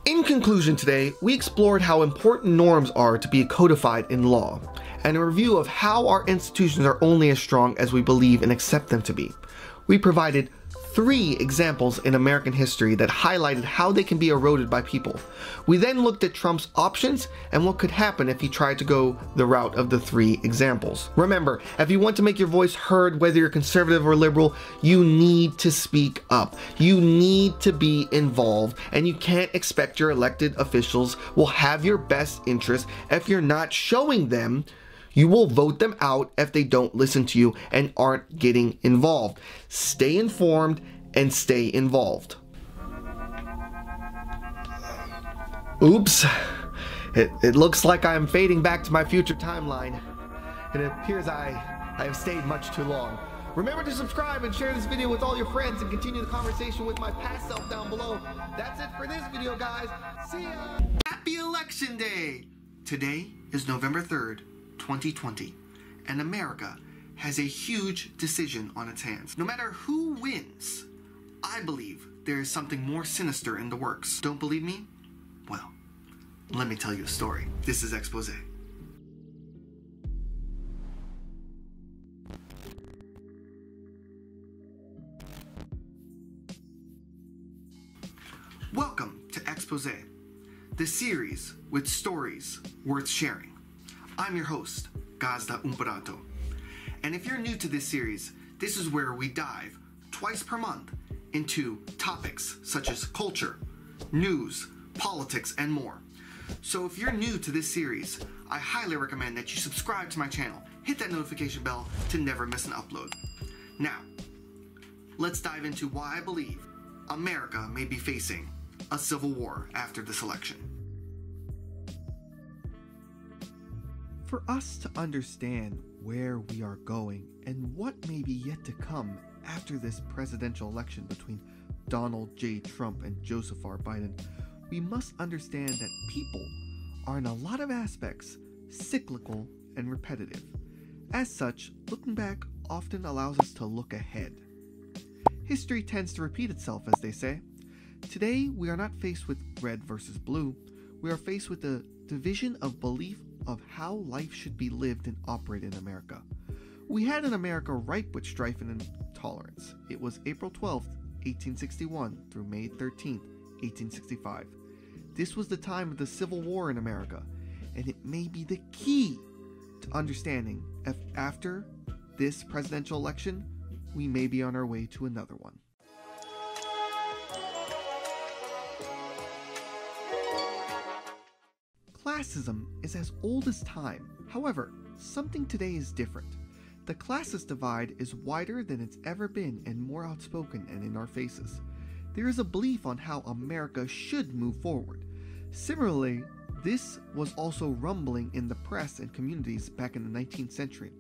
In conclusion today, we explored how important norms are to be codified in law, and a review of how our institutions are only as strong as we believe and accept them to be. We provided 3 examples in American history that highlighted how they can be eroded by people. We then looked at Trump's options and what could happen if he tried to go the route of the 3 examples. Remember, if you want to make your voice heard, whether you're conservative or liberal, you need to speak up. You need to be involved, and you can't expect your elected officials will have your best interest if you're not showing them. You will vote them out if they don't listen to you and aren't getting involved. Stay informed and stay involved. Oops. It looks like I'm fading back to my future timeline. It appears I have stayed much too long. Remember to subscribe and share this video with all your friends and continue the conversation with my past self down below. That's it for this video, guys. See ya! Happy Election Day! Today is November 3rd. 2020, and America has a huge decision on its hands. No matter who wins, I believe there is something more sinister in the works. Don't believe me? Well, let me tell you a story. This is Exposé. Welcome to Exposé, the series with stories worth sharing. I'm your host, GAZDA 𝗚𝗏. And if you're new to this series, this is where we dive twice per month into topics such as culture, news, politics, and more. So if you're new to this series, I highly recommend that you subscribe to my channel, hit that notification bell to never miss an upload. Now, let's dive into why I believe America may be facing a civil war after this election. For us to understand where we are going and what may be yet to come after this presidential election between Donald J. Trump and Joseph R. Biden, we must understand that people are in a lot of aspects cyclical and repetitive. As such, looking back often allows us to look ahead. History tends to repeat itself, as they say. Today, we are not faced with red versus blue. We are faced with the division of belief of how life should be lived and operated in America. We had an America ripe with strife and tolerance. It was April 12th, 1861 through May 13th, 1865. This was the time of the Civil War in America, and it may be the key to understanding if after this presidential election, we may be on our way to another one. Classism is as old as time. However, something today is different. The classist divide is wider than it's ever been and more outspoken and in our faces. There is a belief on how America should move forward. Similarly, this was also rumbling in the press and communities back in the 19th century.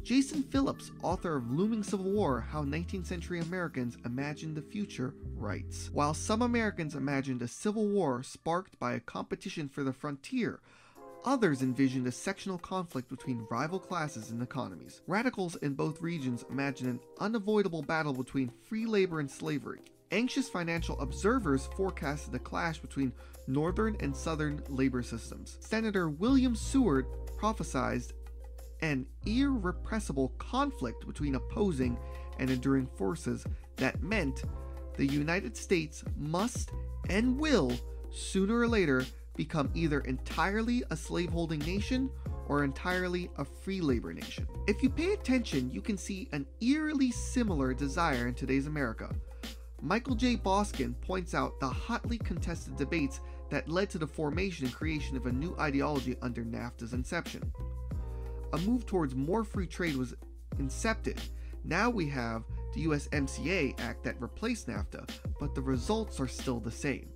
Jason Phillips, author of Looming Civil War, How 19th Century Americans Imagined the Future, writes, "While some Americans imagined a civil war sparked by a competition for the frontier, others envisioned a sectional conflict between rival classes and economies. Radicals in both regions imagined an unavoidable battle between free labor and slavery. Anxious financial observers forecasted a clash between northern and southern labor systems. Senator William Seward prophesied an irrepressible conflict between opposing and enduring forces that meant the United States must and will, sooner or later, become either entirely a slaveholding nation or entirely a free labor nation." If you pay attention, you can see an eerily similar desire in today's America. Michael J. Boskin points out the hotly contested debates that led to the formation and creation of a new ideology under NAFTA's inception. A move towards more free trade was incepted. Now we have the USMCA Act that replaced NAFTA, but the results are still the same.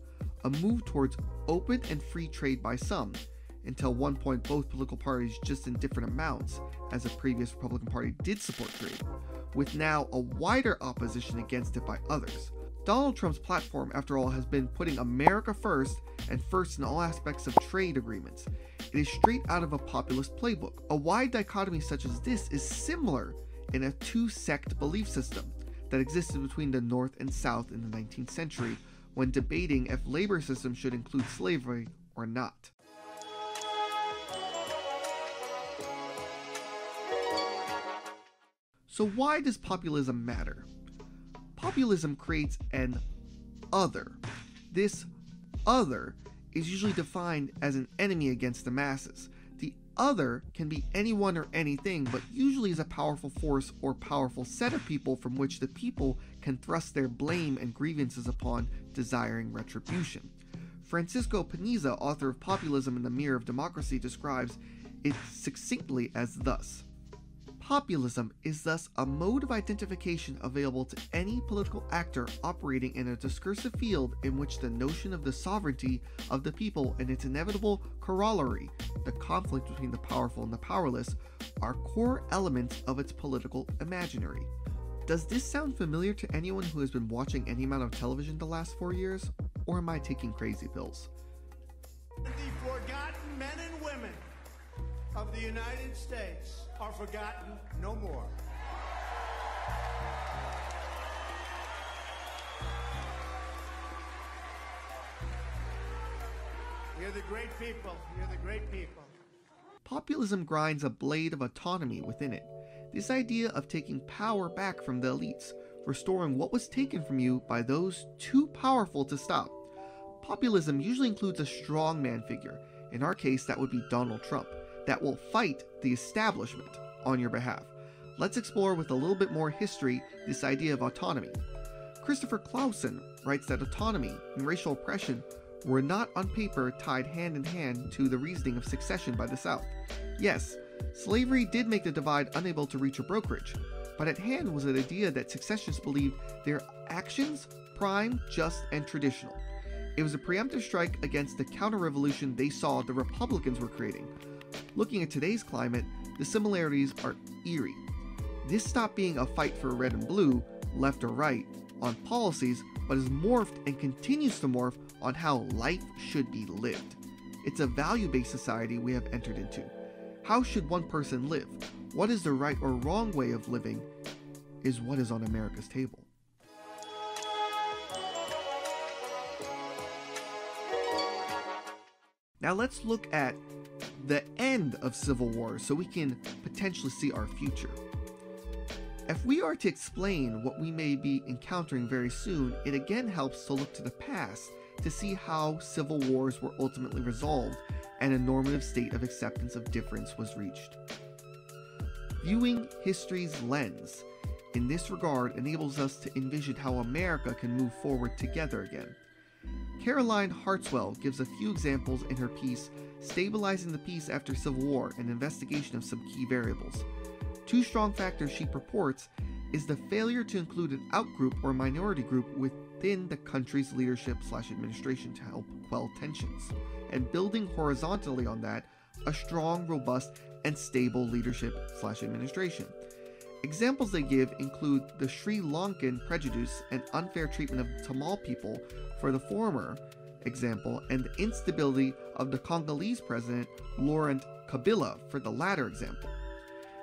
A move towards open and free trade by some, until one point both political parties, just in different amounts, as the previous Republican Party did support trade, with now a wider opposition against it by others. Donald Trump's platform, after all, has been putting America first and first in all aspects of trade agreements. It is straight out of a populist playbook. A wide dichotomy such as this is similar in a two-sect belief system that existed between the North and South in the 19th century when debating if labor systems should include slavery or not. So why does populism matter? Populism creates an other. This other is usually defined as an enemy against the masses. The other can be anyone or anything, but usually is a powerful force or powerful set of people from which the people can thrust their blame and grievances upon, desiring retribution. Francisco Paniza, author of Populism and the Mirror of Democracy, describes it succinctly as thus: "Populism is thus a mode of identification available to any political actor operating in a discursive field in which the notion of the sovereignty of the people and its inevitable corollary, the conflict between the powerful and the powerless, are core elements of its political imaginary." Does this sound familiar to anyone who has been watching any amount of television the last 4 years? Or am I taking crazy pills? The forgotten men and women of the United States are forgotten no more. You're the great people. You're the great people. Populism grinds a blade of autonomy within it. This idea of taking power back from the elites, restoring what was taken from you by those too powerful to stop. Populism usually includes a strongman figure. In our case, that would be Donald Trump, that will fight the establishment on your behalf. Let's explore with a little bit more history this idea of autonomy. Christopher Clausen writes that autonomy and racial oppression were not on paper tied hand in hand to the reasoning of secession by the South. Yes, slavery did make the divide unable to reach a brokerage, but at hand was an idea that secessionists believed their actions prime, just, and traditional. It was a preemptive strike against the counter-revolution they saw the Republicans were creating. Looking at today's climate, the similarities are eerie. This stopped being a fight for red and blue, left or right, on policies, but is morphed and continues to morph on how life should be lived. It's a value-based society we have entered into. How should one person live? What is the right or wrong way of living is what is on America's table. Now let's look at the end of civil war so we can potentially see our future. If we are to explain what we may be encountering very soon, it again helps to look to the past to see how civil wars were ultimately resolved and a normative state of acceptance of difference was reached. Viewing history's lens in this regard enables us to envision how America can move forward together again. Caroline Hartswell gives a few examples in her piece, Stabilizing the Peace After Civil War, an investigation of some key variables. Two strong factors she purports is the failure to include an outgroup or minority group within the country's leadership/administration to help quell tensions, and building horizontally on that, a strong, robust, and stable leadership/administration. Examples they give include the Sri Lankan prejudice and unfair treatment of Tamil people for the former example, and the instability of the Congolese president Laurent Kabila for the latter example.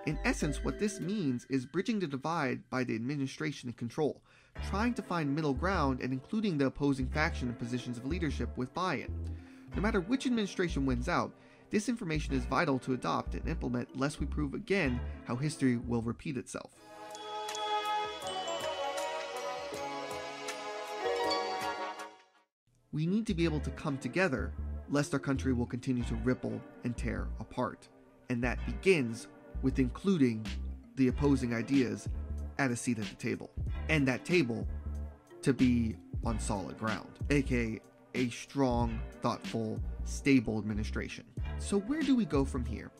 In essence, what this means is bridging the divide by the administration and control, trying to find middle ground and including the opposing faction in positions of leadership with buy-in. No matter which administration wins out, this information is vital to adopt and implement lest we prove again how history will repeat itself. We need to be able to come together lest our country will continue to ripple and tear apart. And that begins with including the opposing ideas at a seat at the table. And that table to be on solid ground, aka a strong, thoughtful, stable administration. So where do we go from here?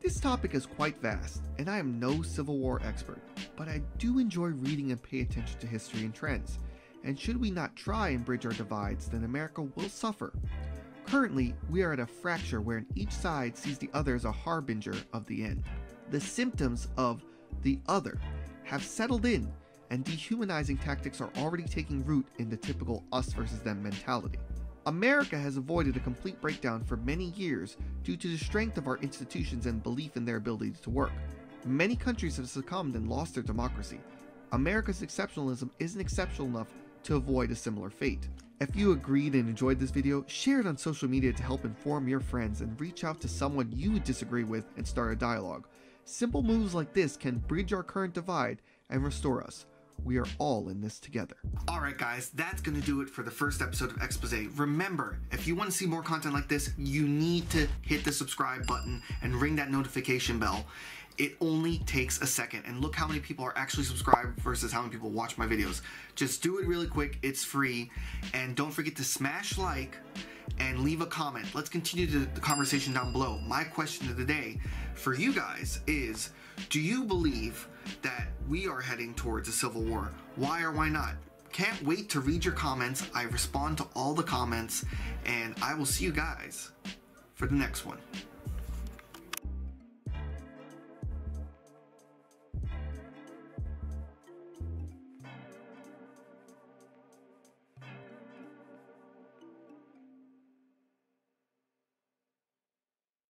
This topic is quite vast, and I am no Civil War expert, but I do enjoy reading and pay attention to history and trends. And should we not try and bridge our divides, then America will suffer. Currently, we are at a fracture wherein each side sees the other as a harbinger of the end. The symptoms of the other have settled in, and dehumanizing tactics are already taking root in the typical us versus them mentality. America has avoided a complete breakdown for many years due to the strength of our institutions and belief in their ability to work. Many countries have succumbed and lost their democracy. America's exceptionalism isn't exceptional enough to avoid a similar fate. If you agreed and enjoyed this video, share it on social media to help inform your friends and reach out to someone you would disagree with and start a dialogue. Simple moves like this can bridge our current divide and restore us. We are all in this together. Alright guys, that's going to do it for the first episode of Exposé. Remember, if you want to see more content like this, you need to hit the subscribe button and ring that notification bell. It only takes a second, and look how many people are actually subscribed versus how many people watch my videos. Just do it really quick, it's free, and don't forget to smash like and leave a comment. Let's continue the conversation down below. My question of the day for you guys is, do you believe that we are heading towards a civil war? Why or why not? Can't wait to read your comments. I respond to all the comments, and I will see you guys for the next one.